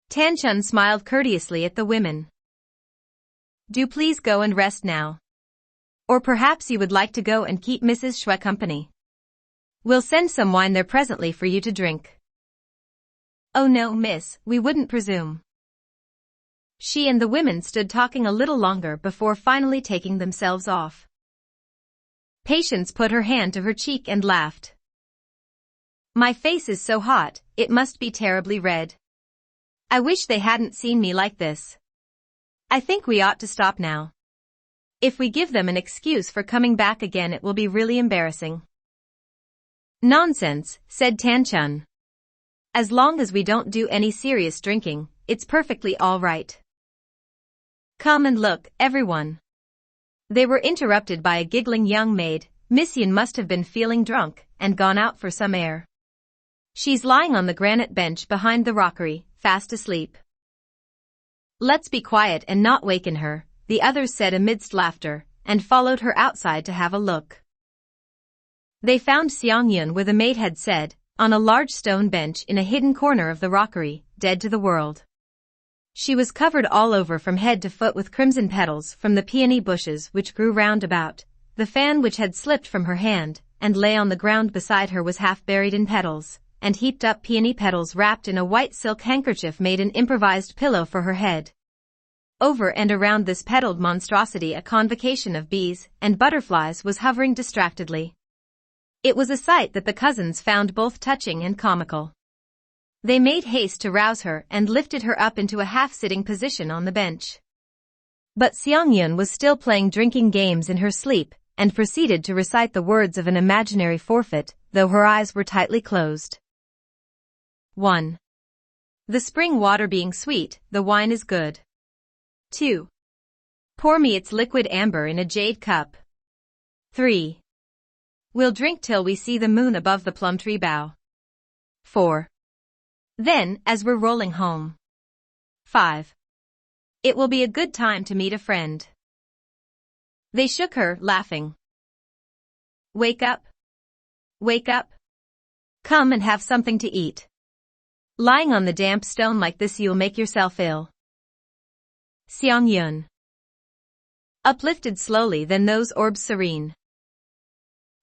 Tan Chun smiled courteously at the women. Do please go and rest now. Or perhaps you would like to go and keep Mrs. Xue company. We'll send some wine there presently for you to drink. Oh no, miss, we wouldn't presume. She and the women stood talking a little longer before finally taking themselves off. Patience put her hand to her cheek and laughed. My face is so hot, it must be terribly red. I wish they hadn't seen me like this. I think we ought to stop now. If we give them an excuse for coming back again it will be really embarrassing. Nonsense, said Tan Chun. As long as we don't do any serious drinking, it's perfectly all right. Come and look, everyone. They were interrupted by a giggling young maid. Miss Yun must have been feeling drunk and gone out for some air. She's lying on the granite bench behind the rockery, fast asleep. Let's be quiet and not waken her, the others said amidst laughter, and followed her outside to have a look. They found Xiang Yun where the maid had said, on a large stone bench in a hidden corner of the rockery, dead to the world. She was covered all over from head to foot with crimson petals from the peony bushes which grew round about. The fan which had slipped from her hand and lay on the ground beside her was half buried in petals, and heaped up peony petals wrapped in a white silk handkerchief made an improvised pillow for her head. Over and around this petaled monstrosity a convocation of bees and butterflies was hovering distractedly. It was a sight that the cousins found both touching and comical. They made haste to rouse her and lifted her up into a half-sitting position on the bench. But Xiang Yun was still playing drinking games in her sleep and proceeded to recite the words of an imaginary forfeit, though her eyes were tightly closed. 1. The spring water being sweet, the wine is good. 2. Pour me its liquid amber in a jade cup. 3. We'll drink till we see the moon above the plum tree bough. 4. Then, as we're rolling home. 5. It will be a good time to meet a friend. They shook her, laughing. Wake up. Wake up. Come and have something to eat. Lying on the damp stone like this you'll make yourself ill. Xiangyun. Uplifted slowly then those orbs serene.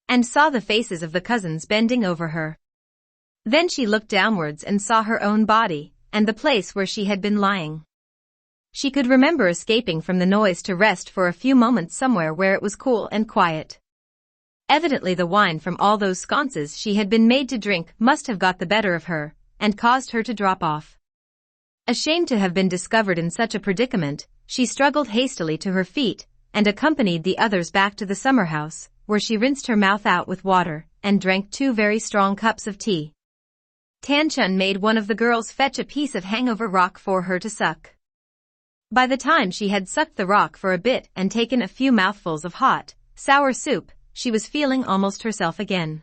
And saw the faces of the cousins bending over her. Then she looked downwards and saw her own body, and the place where she had been lying. She could remember escaping from the noise to rest for a few moments somewhere where it was cool and quiet. Evidently the wine from all those sconces she had been made to drink must have got the better of her, and caused her to drop off. Ashamed to have been discovered in such a predicament, she struggled hastily to her feet, and accompanied the others back to the summer house, where she rinsed her mouth out with water, and drank 2 very strong cups of tea. Tanchun made one of the girls fetch a piece of hangover rock for her to suck. By the time she had sucked the rock for a bit and taken a few mouthfuls of hot, sour soup, she was feeling almost herself again.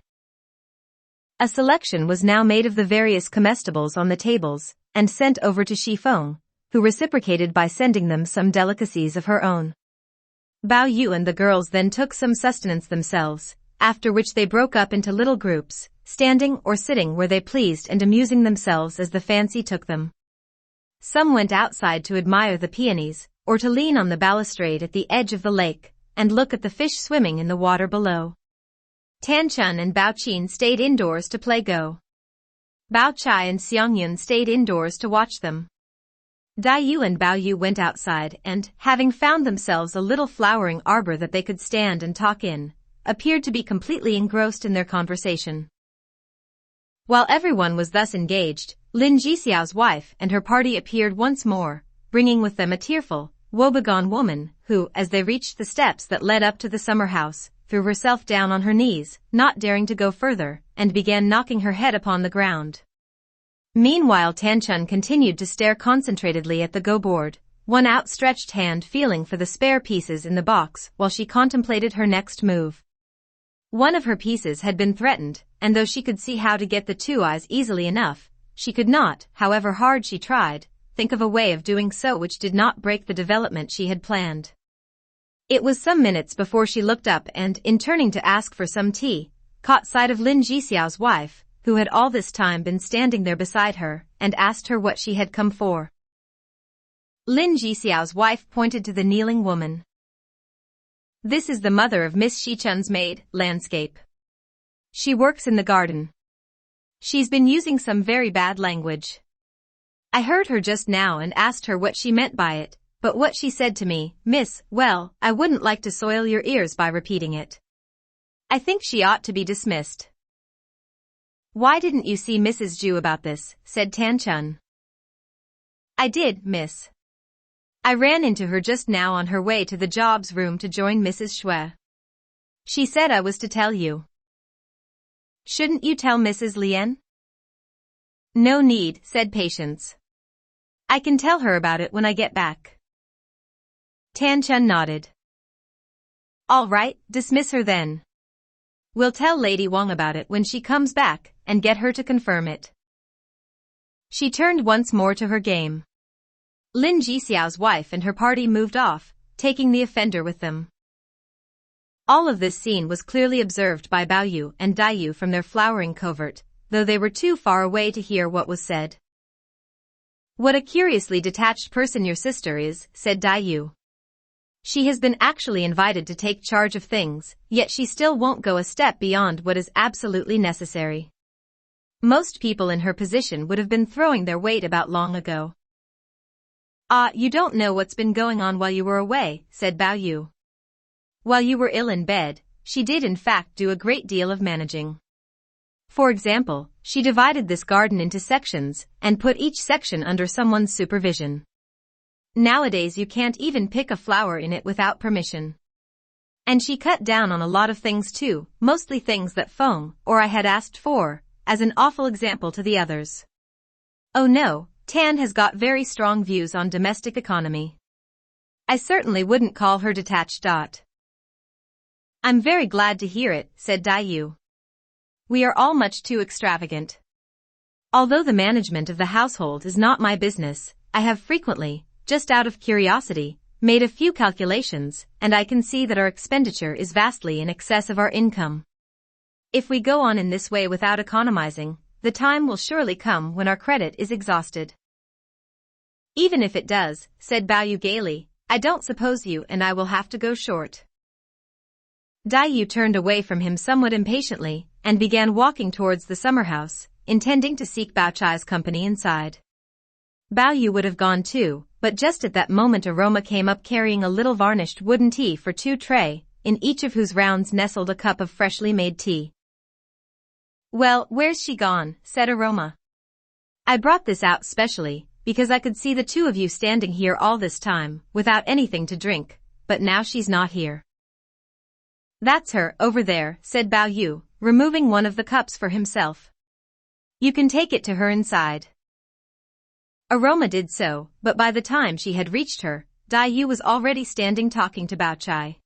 A selection was now made of the various comestibles on the tables, and sent over to Shifeng, who reciprocated by sending them some delicacies of her own. Bao Yu and the girls then took some sustenance themselves, after which they broke up into little groups, standing or sitting where they pleased and amusing themselves as the fancy took them. Some went outside to admire the peonies, or to lean on the balustrade at the edge of the lake, and look at the fish swimming in the water below. Tanchun and Bao Qin stayed indoors to play Go. Bao Chai and Xiangyun stayed indoors to watch them. Dai Yu and Bao Yu went outside and, having found themselves a little flowering arbor that they could stand and talk in, appeared to be completely engrossed in their conversation. While everyone was thus engaged, Lin Jixiao's wife and her party appeared once more, bringing with them a tearful, woebegone woman, who, as they reached the steps that led up to the summer house, threw herself down on her knees, not daring to go further, and began knocking her head upon the ground. Meanwhile Tanchun continued to stare concentratedly at the Go board, one outstretched hand feeling for the spare pieces in the box while she contemplated her next move. One of her pieces had been threatened, and though she could see how to get the 2 eyes easily enough, she could not, however hard she tried, think of a way of doing so which did not break the development she had planned. It was some minutes before she looked up and, in turning to ask for some tea, caught sight of Lin Jixiao's wife, who had all this time been standing there beside her, and asked her what she had come for. Lin Jixiao's wife pointed to the kneeling woman. This is the mother of Miss Shichun's maid, landscape. She works in the garden. She's been using some very bad language. I heard her just now and asked her what she meant by it, but what she said to me, miss, well, I wouldn't like to soil your ears by repeating it. I think she ought to be dismissed. Why didn't you see Mrs. Zhu about this, said Tanchun. I did, miss. I ran into her just now on her way to the jobs room to join Mrs. Xue. She said I was to tell you. Shouldn't you tell Mrs. Lian? No need, said Patience. I can tell her about it when I get back. Tanchun nodded. All right, dismiss her then. We'll tell Lady Wang about it when she comes back, and get her to confirm it. She turned once more to her game. Lin Jixiao's wife and her party moved off, taking the offender with them. All of this scene was clearly observed by Bao Yu and Dai Yu from their flowering covert, though they were too far away to hear what was said. What a curiously detached person your sister is, said Dai Yu. She has been actually invited to take charge of things, yet she still won't go a step beyond what is absolutely necessary. Most people in her position would have been throwing their weight about long ago. Ah, you don't know what's been going on while you were away, said Bao Yu. While you were ill in bed, she did in fact do a great deal of managing. For example, she divided this garden into sections, and put each section under someone's supervision. Nowadays you can't even pick a flower in it without permission. And she cut down on a lot of things too, mostly things that Feng, or I had asked for, as an awful example to the others. Oh no, Tan has got very strong views on domestic economy. I certainly wouldn't call her detached. I'm very glad to hear it, said Dayu. We are all much too extravagant. Although the management of the household is not my business, I have frequently, just out of curiosity, made a few calculations, and I can see that our expenditure is vastly in excess of our income. If we go on in this way without economizing, the time will surely come when our credit is exhausted. Even if it does, said Baoyu gaily, I don't suppose you and I will have to go short. Dayu turned away from him somewhat impatiently, and began walking towards the summer house, intending to seek Bao Chai's company inside. Baoyu would have gone too, but just at that moment Aroma came up carrying a little varnished wooden tea for 2 tray, in each of whose rounds nestled a cup of freshly made tea. Well, where's she gone, said Aroma. I brought this out specially, because I could see the 2 of you standing here all this time, without anything to drink, but now she's not here. That's her, over there, said Baoyu, removing one of the cups for himself. You can take it to her inside. Aroma did so, but by the time she had reached her, Dayu was already standing talking to Bao Chai.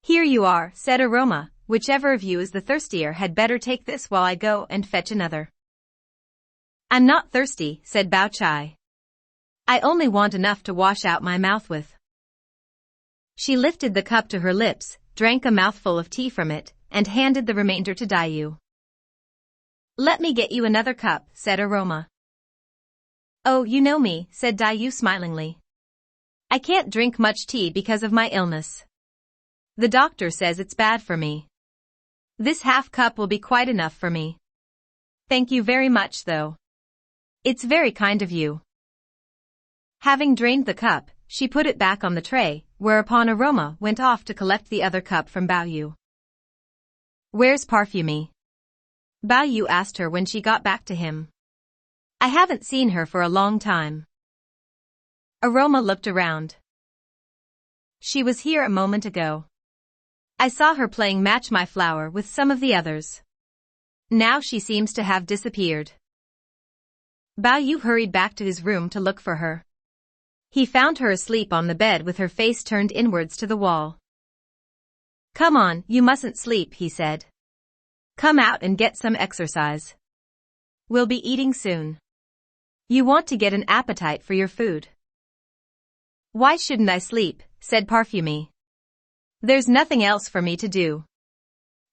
Here you are, said Aroma, whichever of you is the thirstier had better take this while I go and fetch another. I'm not thirsty, said Bao Chai. I only want enough to wash out my mouth with. She lifted the cup to her lips, drank a mouthful of tea from it, and handed the remainder to Dayu. Let me get you another cup, said Aroma. Oh, you know me, said Dayu smilingly. I can't drink much tea because of my illness. The doctor says it's bad for me. This half cup will be quite enough for me. Thank you very much though. It's very kind of you. Having drained the cup, she put it back on the tray, whereupon Aroma went off to collect the other cup from Baoyu. Where's Parfumey? Baoyu asked her when she got back to him. I haven't seen her for a long time. Aroma looked around. She was here a moment ago. I saw her playing Match My Flower with some of the others. Now she seems to have disappeared. Baoyu hurried back to his room to look for her. He found her asleep on the bed with her face turned inwards to the wall. Come on, you mustn't sleep, he said. Come out and get some exercise. We'll be eating soon. You want to get an appetite for your food. Why shouldn't I sleep, said Parfumey. There's nothing else for me to do.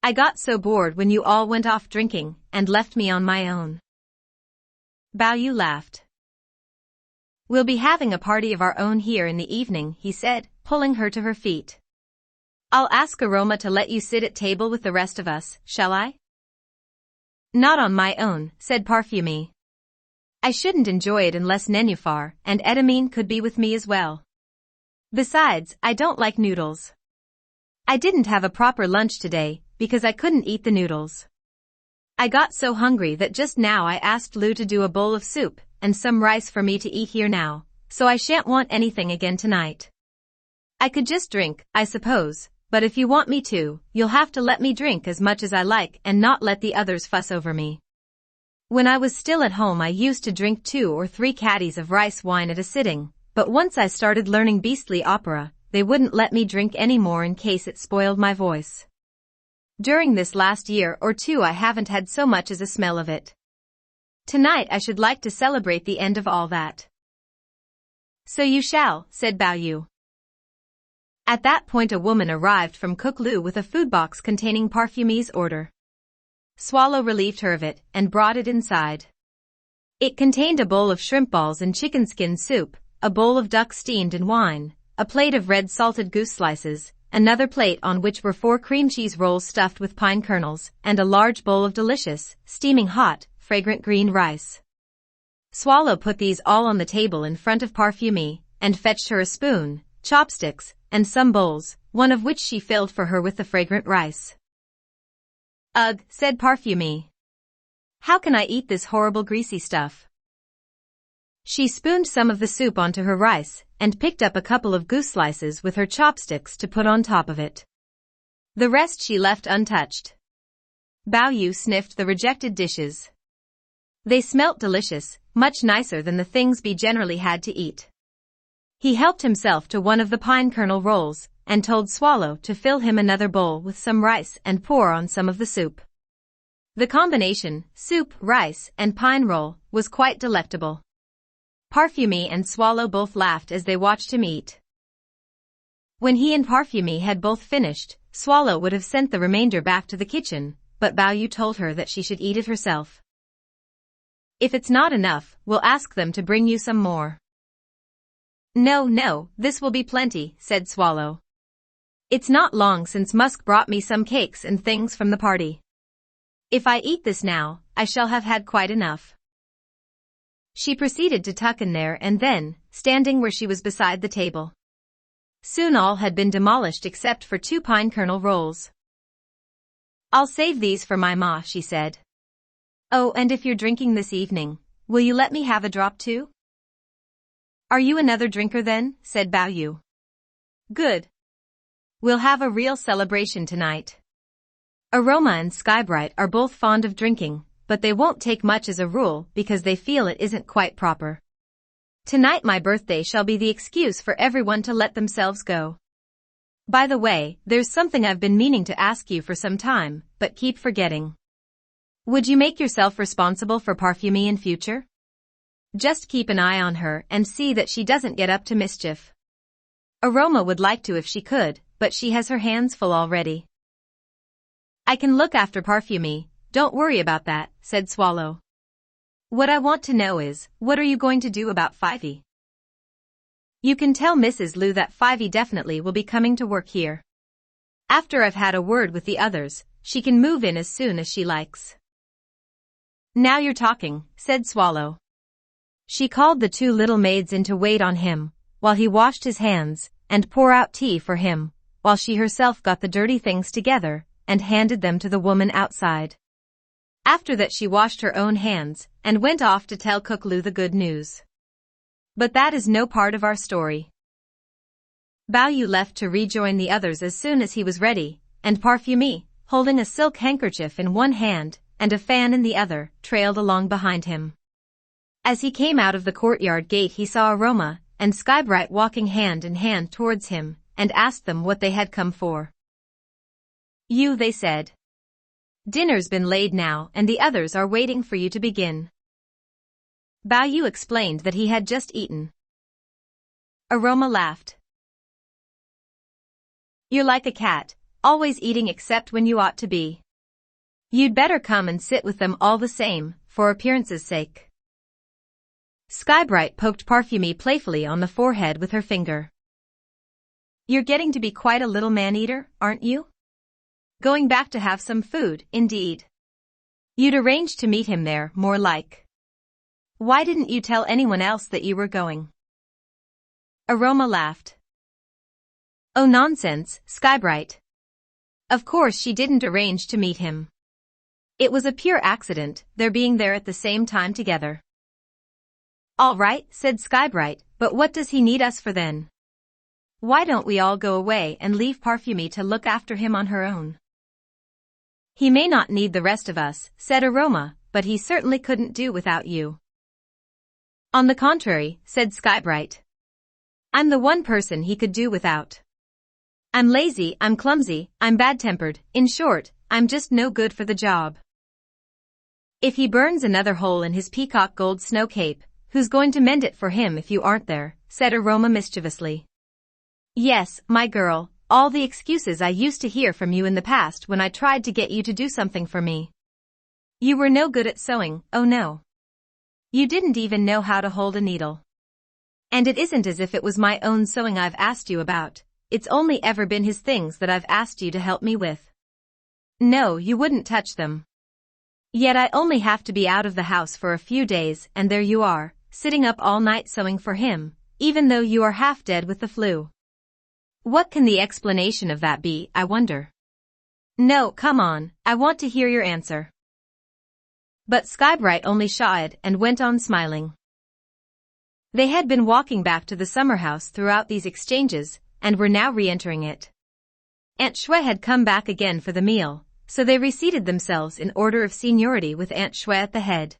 I got so bored when you all went off drinking and left me on my own. Baoyu laughed. We'll be having a party of our own here in the evening, he said, pulling her to her feet. I'll ask Aroma to let you sit at table with the rest of us, shall I? Not on my own, said Parfumey. I shouldn't enjoy it unless Nenufar and Edamine could be with me as well. Besides, I don't like noodles. I didn't have a proper lunch today, because I couldn't eat the noodles. I got so hungry that just now I asked Lu to do a bowl of soup and some rice for me to eat here now, so I shan't want anything again tonight. I could just drink, I suppose, but if you want me to, you'll have to let me drink as much as I like and not let the others fuss over me. When I was still at home I used to drink 2 or 3 caddies of rice wine at a sitting, but once I started learning beastly opera, they wouldn't let me drink any more in case it spoiled my voice. During this last year or 2 I haven't had so much as a smell of it. Tonight I should like to celebrate the end of all that. So you shall, said Baoyu. At that point a woman arrived from Cook Lu with a food box containing Parfumey's order. Swallow relieved her of it and brought it inside. It contained a bowl of shrimp balls and chicken skin soup, a bowl of duck steamed in wine, a plate of red salted goose slices, another plate on which were 4 cream cheese rolls stuffed with pine kernels, and a large bowl of delicious, steaming hot, fragrant green rice. Swallow put these all on the table in front of Parfumey, and fetched her a spoon, chopsticks, and some bowls, one of which she filled for her with the fragrant rice. Ugh, said Parfumey. How can I eat this horrible greasy stuff? She spooned some of the soup onto her rice, and picked up a couple of goose slices with her chopsticks to put on top of it. The rest she left untouched. Baoyu sniffed the rejected dishes. They smelt delicious, much nicer than the things Bi generally had to eat. He helped himself to one of the pine kernel rolls, and told Swallow to fill him another bowl with some rice and pour on some of the soup. The combination, soup, rice, and pine roll, was quite delectable. Parfumey and Swallow both laughed as they watched him eat. When he and Parfumey had both finished, Swallow would have sent the remainder back to the kitchen, but Bao Yu told her that she should eat it herself. If it's not enough, we'll ask them to bring you some more. No, this will be plenty, said Swallow. It's not long since Musk brought me some cakes and things from the party. If I eat this now, I shall have had quite enough. She proceeded to tuck in there and then, standing where she was beside the table. Soon all had been demolished except for 2 pine kernel rolls. I'll save these for my ma, she said. Oh, and if you're drinking this evening, will you let me have a drop too? Are you another drinker then? Said Bao Yu. Good. We'll have a real celebration tonight. Aroma and Skybright are both fond of drinking, but they won't take much as a rule because they feel it isn't quite proper. Tonight my birthday shall be the excuse for everyone to let themselves go. By the way, there's something I've been meaning to ask you for some time, but keep forgetting. Would you make yourself responsible for Parfumey in future? Just keep an eye on her and see that she doesn't get up to mischief. Aroma would like to if she could, but she has her hands full already. I can look after Parfumey, don't worry about that, said Swallow. What I want to know is, what are you going to do about Fivey? You can tell Mrs. Liu that Fivey definitely will be coming to work here. After I've had a word with the others, she can move in as soon as she likes. Now you're talking, said Swallow. She called the 2 little maids in to wait on him, while he washed his hands, and pour out tea for him, while she herself got the dirty things together, and handed them to the woman outside. After that she washed her own hands, and went off to tell Cook Lu the good news. But that is no part of our story. Bao Yu left to rejoin the others as soon as he was ready, and Parfumey, holding a silk handkerchief in one hand, and a fan in the other, trailed along behind him. As he came out of the courtyard gate he saw Aroma and Skybright walking hand in hand towards him, and asked them what they had come for. You, they said. Dinner's been laid now and the others are waiting for you to begin. Bao Yu explained that he had just eaten. Aroma laughed. You're like a cat, always eating except when you ought to be. You'd better come and sit with them all the same, for appearance's sake. Skybright poked Parfumey playfully on the forehead with her finger. You're getting to be quite a little man-eater, aren't you? Going back to have some food, indeed. You'd arranged to meet him there, more like. Why didn't you tell anyone else that you were going? Aroma laughed. Oh nonsense, Skybright. Of course she didn't arrange to meet him. It was a pure accident, their being there at the same time together. All right, said Skybright, but what does he need us for then? Why don't we all go away and leave Parfumey to look after him on her own? He may not need the rest of us, said Aroma, but he certainly couldn't do without you. On the contrary, said Skybright. I'm the one person he could do without. I'm lazy, I'm clumsy, I'm bad-tempered, in short, I'm just no good for the job. If he burns another hole in his peacock gold snow cape, who's going to mend it for him if you aren't there, said Aroma mischievously. Yes, my girl, all the excuses I used to hear from you in the past when I tried to get you to do something for me. You were no good at sewing, oh no. You didn't even know how to hold a needle. And it isn't as if it was my own sewing I've asked you about, it's only ever been his things that I've asked you to help me with. No, you wouldn't touch them. Yet I only have to be out of the house for a few days and there you are, sitting up all night sewing for him, even though you are half dead with the flu. What can the explanation of that be, I wonder? No, come on, I want to hear your answer. But Skybright only shied and went on smiling. They had been walking back to the summer house throughout these exchanges, and were now re-entering it. Aunt Xue had come back again for the meal, so they reseated themselves in order of seniority with Aunt Xue at the head.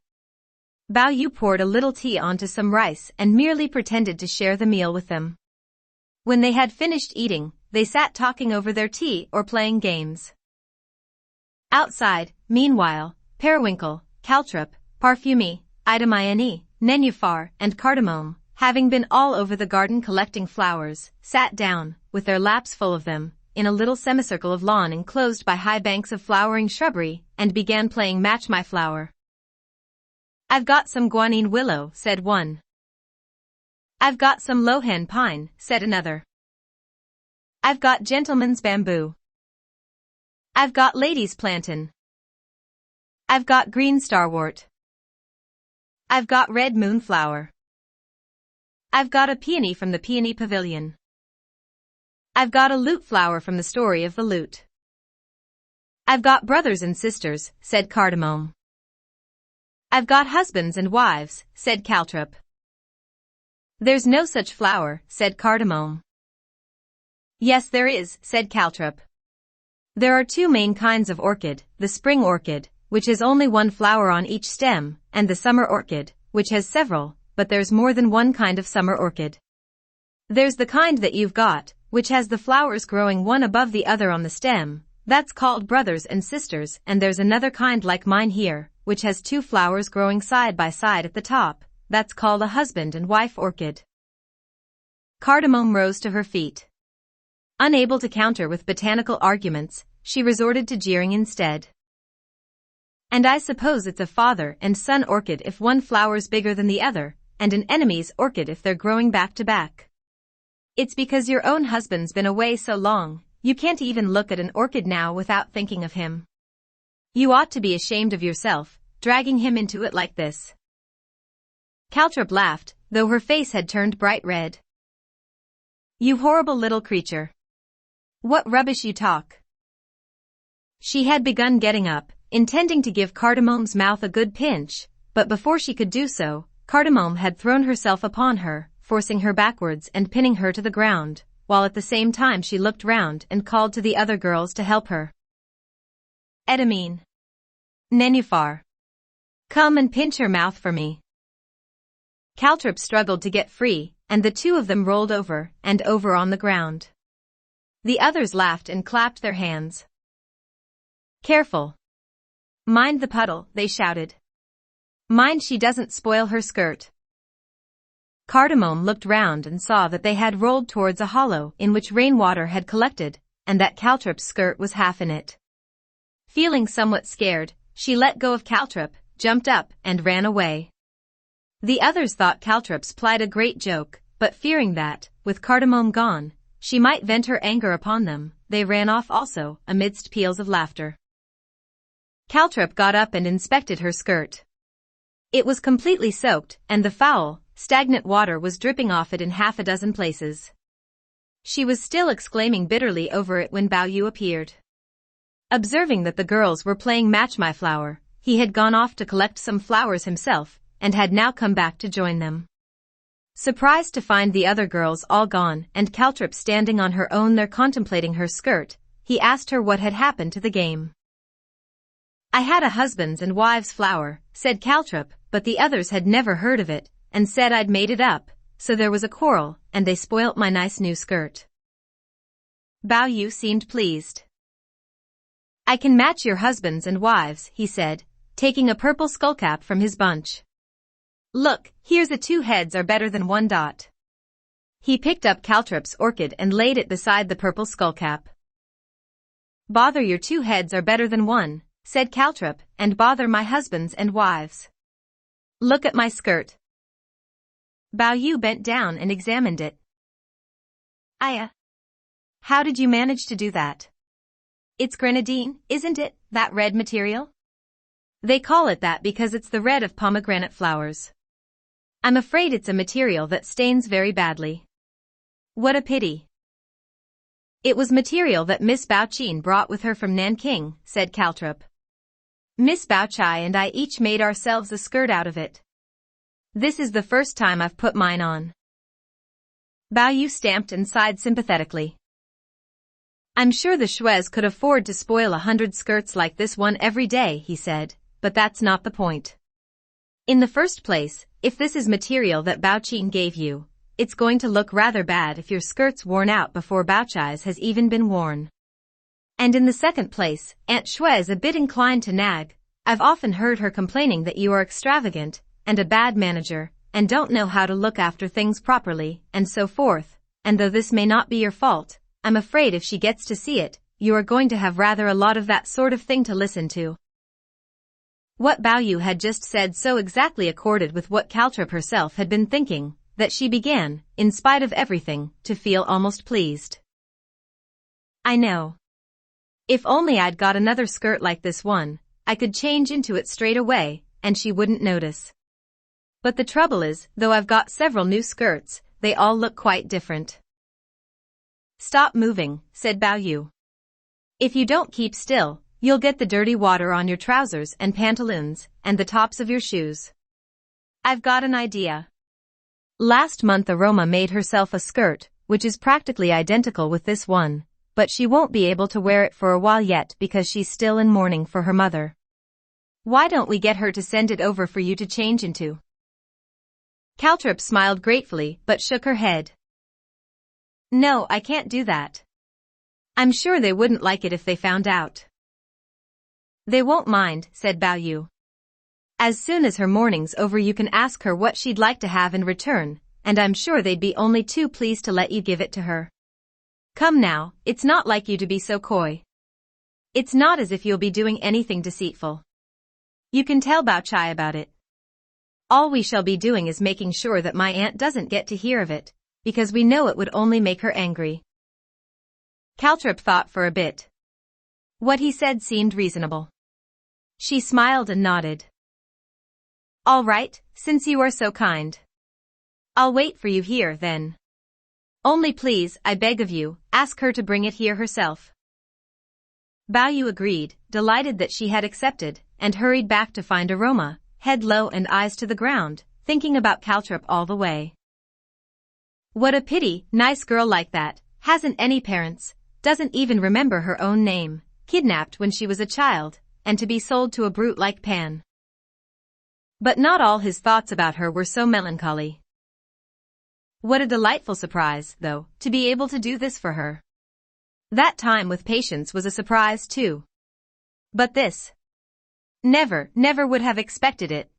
Bao Yu poured a little tea onto some rice and merely pretended to share the meal with them. When they had finished eating, they sat talking over their tea or playing games. Outside, meanwhile, Periwinkle, Caltrop, Parfumey, Idamyene, Nenufar, and Cardamom, having been all over the garden collecting flowers, sat down, with their laps full of them, in a little semicircle of lawn enclosed by high banks of flowering shrubbery, and began playing Match My Flower. "I've got some guanine willow," said one. "I've got some lohan pine," said another. "I've got gentleman's bamboo. I've got lady's plantain. I've got green starwort. I've got red moonflower. I've got a peony from the peony pavilion. I've got a lute flower from the story of the lute. I've got brothers and sisters," said Cardamom. "I've got husbands and wives," said Caltrop. "There's no such flower," said Cardamom. "Yes, there is," said Caltrop. "There are two main kinds of orchid, the spring orchid, which has only one flower on each stem, and the summer orchid, which has several, but there's more than one kind of summer orchid. There's the kind that you've got, which has the flowers growing one above the other on the stem, that's called brothers and sisters, and there's another kind like mine here, which has two flowers growing side by side at the top, that's called a husband and wife orchid." Cardamom rose to her feet. Unable to counter with botanical arguments, she resorted to jeering instead. "And I suppose it's a father and son orchid if one flower's bigger than the other, and an enemy's orchid if they're growing back to back. It's because your own husband's been away so long, you can't even look at an orchid now without thinking of him. You ought to be ashamed of yourself, dragging him into it like this." Caltrop laughed, though her face had turned bright red. "You horrible little creature. What rubbish you talk." She had begun getting up, intending to give Cardamom's mouth a good pinch, but before she could do so, Cardamom had thrown herself upon her, forcing her backwards and pinning her to the ground, while at the same time she looked round and called to the other girls to help her. "Edamine. Nenufar. Come and pinch her mouth for me." Caltrop struggled to get free, and the two of them rolled over and over on the ground. The others laughed and clapped their hands. "Careful. Mind the puddle," they shouted. "Mind she doesn't spoil her skirt." Cardamom looked round and saw that they had rolled towards a hollow in which rainwater had collected, and that Caltrop's skirt was half in it. Feeling somewhat scared, she let go of Caltrop, jumped up, and ran away. The others thought Caltrop's plight a great joke, but fearing that, with Cardamom gone, she might vent her anger upon them, they ran off also, amidst peals of laughter. Caltrop got up and inspected her skirt. It was completely soaked, and the foul, stagnant water was dripping off it in half a dozen places. She was still exclaiming bitterly over it when Bao Yu appeared. Observing that the girls were playing Match My Flower, he had gone off to collect some flowers himself, and had now come back to join them. Surprised to find the other girls all gone and Caltrop standing on her own there contemplating her skirt, he asked her what had happened to the game. "I had a husband's and wife's flower," said Caltrop, "but the others had never heard of it, and said I'd made it up, so there was a quarrel, and they spoilt my nice new skirt." Bao Yu seemed pleased. "I can match your husbands and wives," he said, taking a purple skullcap from his bunch. "Look, here's a 2 heads are better than 1 dot." He picked up Caltrop's orchid and laid it beside the purple skullcap. "Bother your 2 heads are better than 1, said Caltrop, "and bother my husbands and wives. Look at my skirt." Bao Yu bent down and examined it. "Aya. How did you manage to do that? It's grenadine, isn't it, that red material? They call it that because it's the red of pomegranate flowers. I'm afraid it's a material that stains very badly. What a pity." "It was material that Miss Bao Qin brought with her from Nanking," said Caltrop. "Miss Bao Chai and I each made ourselves a skirt out of it. This is the first time I've put mine on." Bao Yu stamped and sighed sympathetically. "I'm sure the Shues could afford to spoil 100 skirts like this one every day," he said, "but that's not the point. In the first place, if this is material that Cao Xueqin gave you, it's going to look rather bad if your skirt's worn out before Cao Xueqin's has even been worn. And in the second place, Aunt Shui is a bit inclined to nag. I've often heard her complaining that you are extravagant, and a bad manager, and don't know how to look after things properly, and so forth, and though this may not be your fault, I'm afraid if she gets to see it, you are going to have rather a lot of that sort of thing to listen to. What Bao Yu had just said so exactly accorded with what Caltrip herself had been thinking, that she began, in spite of everything, to feel almost pleased. I know. If only I'd got another skirt like this one, I could change into it straight away, and she wouldn't notice. But the trouble is, though I've got several new skirts, they all look quite different. Stop moving, said Bao Yu. If you don't keep still, you'll get the dirty water on your trousers and pantaloons, and the tops of your shoes. I've got an idea. Last month Aroma made herself a skirt, which is practically identical with this one, but she won't be able to wear it for a while yet because she's still in mourning for her mother. Why don't we get her to send it over for you to change into? Caltrip smiled gratefully but shook her head. No, I can't do that. I'm sure they wouldn't like it if they found out. They won't mind, said Bao Yu. As soon as her mourning's over you can ask her what she'd like to have in return, and I'm sure they'd be only too pleased to let you give it to her. Come now, it's not like you to be so coy. It's not as if you'll be doing anything deceitful. You can tell Bao Chai about it. All we shall be doing is making sure that my aunt doesn't get to hear of it, because we know it would only make her angry. Caltrip thought for a bit. What he said seemed reasonable. She smiled and nodded. All right, since you are so kind. I'll wait for you here then. Only please, I beg of you, ask her to bring it here herself. Bao Yu agreed, delighted that she had accepted, and hurried back to find Aroma, head low and eyes to the ground, thinking about Caltrip all the way. What a pity, nice girl like that, hasn't any parents, doesn't even remember her own name, kidnapped when she was a child, and to be sold to a brute like Pan. But not all his thoughts about her were so melancholy. What a delightful surprise, though, to be able to do this for her. That time with Patience was a surprise too. But this. Never would have expected it.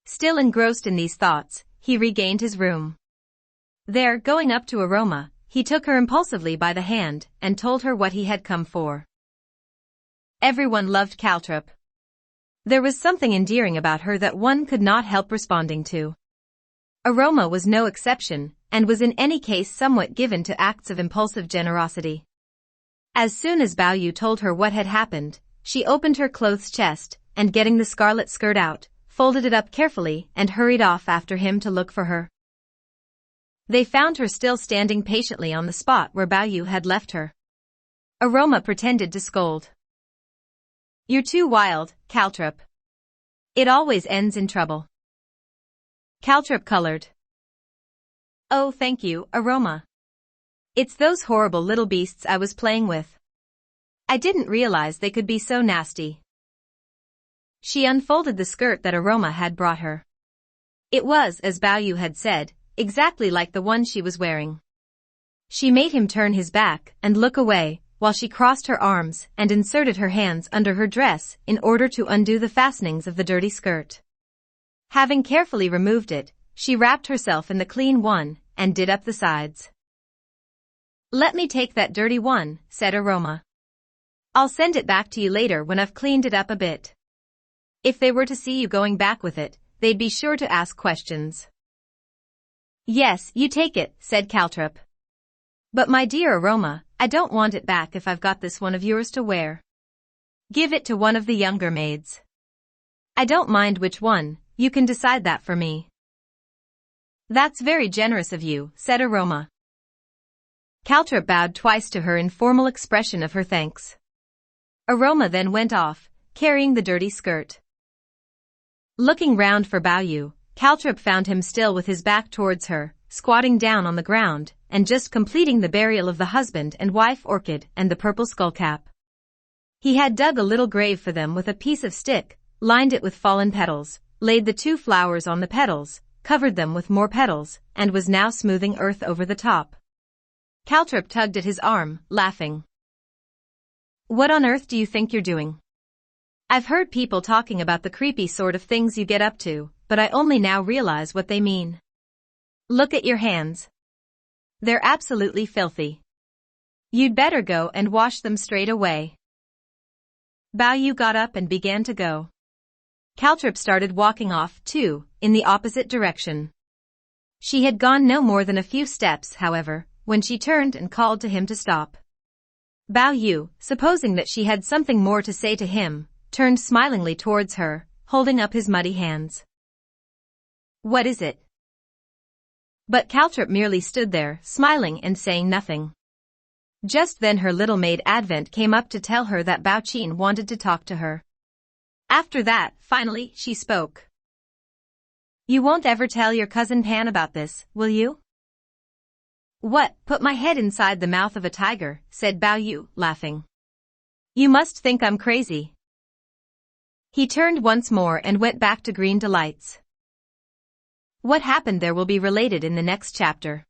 Still engrossed in these thoughts, he regained his room. There, going up to Aroma, he took her impulsively by the hand and told her what he had come for. Everyone loved Caltrip. There was something endearing about her that one could not help responding to. Aroma was no exception, and was in any case somewhat given to acts of impulsive generosity. As soon as Bao Yu told her what had happened, she opened her clothes chest, and getting the scarlet skirt out, folded it up carefully and hurried off after him to look for her. They found her still standing patiently on the spot where Bao Yu had left her. Aroma pretended to scold. You're too wild, Caltrip. It always ends in trouble. Caltrip colored. Oh, thank you, Aroma. It's those horrible little beasts I was playing with. I didn't realize they could be so nasty. She unfolded the skirt that Aroma had brought her. It was, as Bao Yu had said, exactly like the one she was wearing. She made him turn his back and look away, while she crossed her arms and inserted her hands under her dress in order to undo the fastenings of the dirty skirt. Having carefully removed it, she wrapped herself in the clean one and did up the sides. Let me take that dirty one, said Aroma. I'll send it back to you later when I've cleaned it up a bit. If they were to see you going back with it, they'd be sure to ask questions. Yes, you take it, said Caltrip. But my dear Aroma, I don't want it back if I've got this one of yours to wear. Give it to one of the younger maids. I don't mind which one, you can decide that for me. That's very generous of you, said Aroma. Caltrip bowed twice to her in formal expression of her thanks. Aroma then went off, carrying the dirty skirt. Looking round for Bao Yu, Caltrip found him still with his back towards her, squatting down on the ground, and just completing the burial of the husband and wife Orchid and the purple skullcap. He had dug a little grave for them with a piece of stick, lined it with fallen petals, laid the 2 flowers on the petals, covered them with more petals, and was now smoothing earth over the top. Caltrip tugged at his arm, laughing. What on earth do you think you're doing? I've heard people talking about the creepy sort of things you get up to, but I only now realize what they mean. Look at your hands. They're absolutely filthy. You'd better go and wash them straight away. Bao Yu got up and began to go. Caltrip started walking off, too, in the opposite direction. She had gone no more than a few steps, however, when she turned and called to him to stop. Bao Yu, supposing that she had something more to say to him, turned smilingly towards her, holding up his muddy hands. What is it? But Caltrip merely stood there, smiling and saying nothing. Just then her little maid Advent came up to tell her that Bao Qin wanted to talk to her. After that, finally, she spoke. You won't ever tell your cousin Pan about this, will you? What, put my head inside the mouth of a tiger, said Bao Yu, laughing. You must think I'm crazy. He turned once more and went back to Green Delights. What happened there will be related in the next chapter.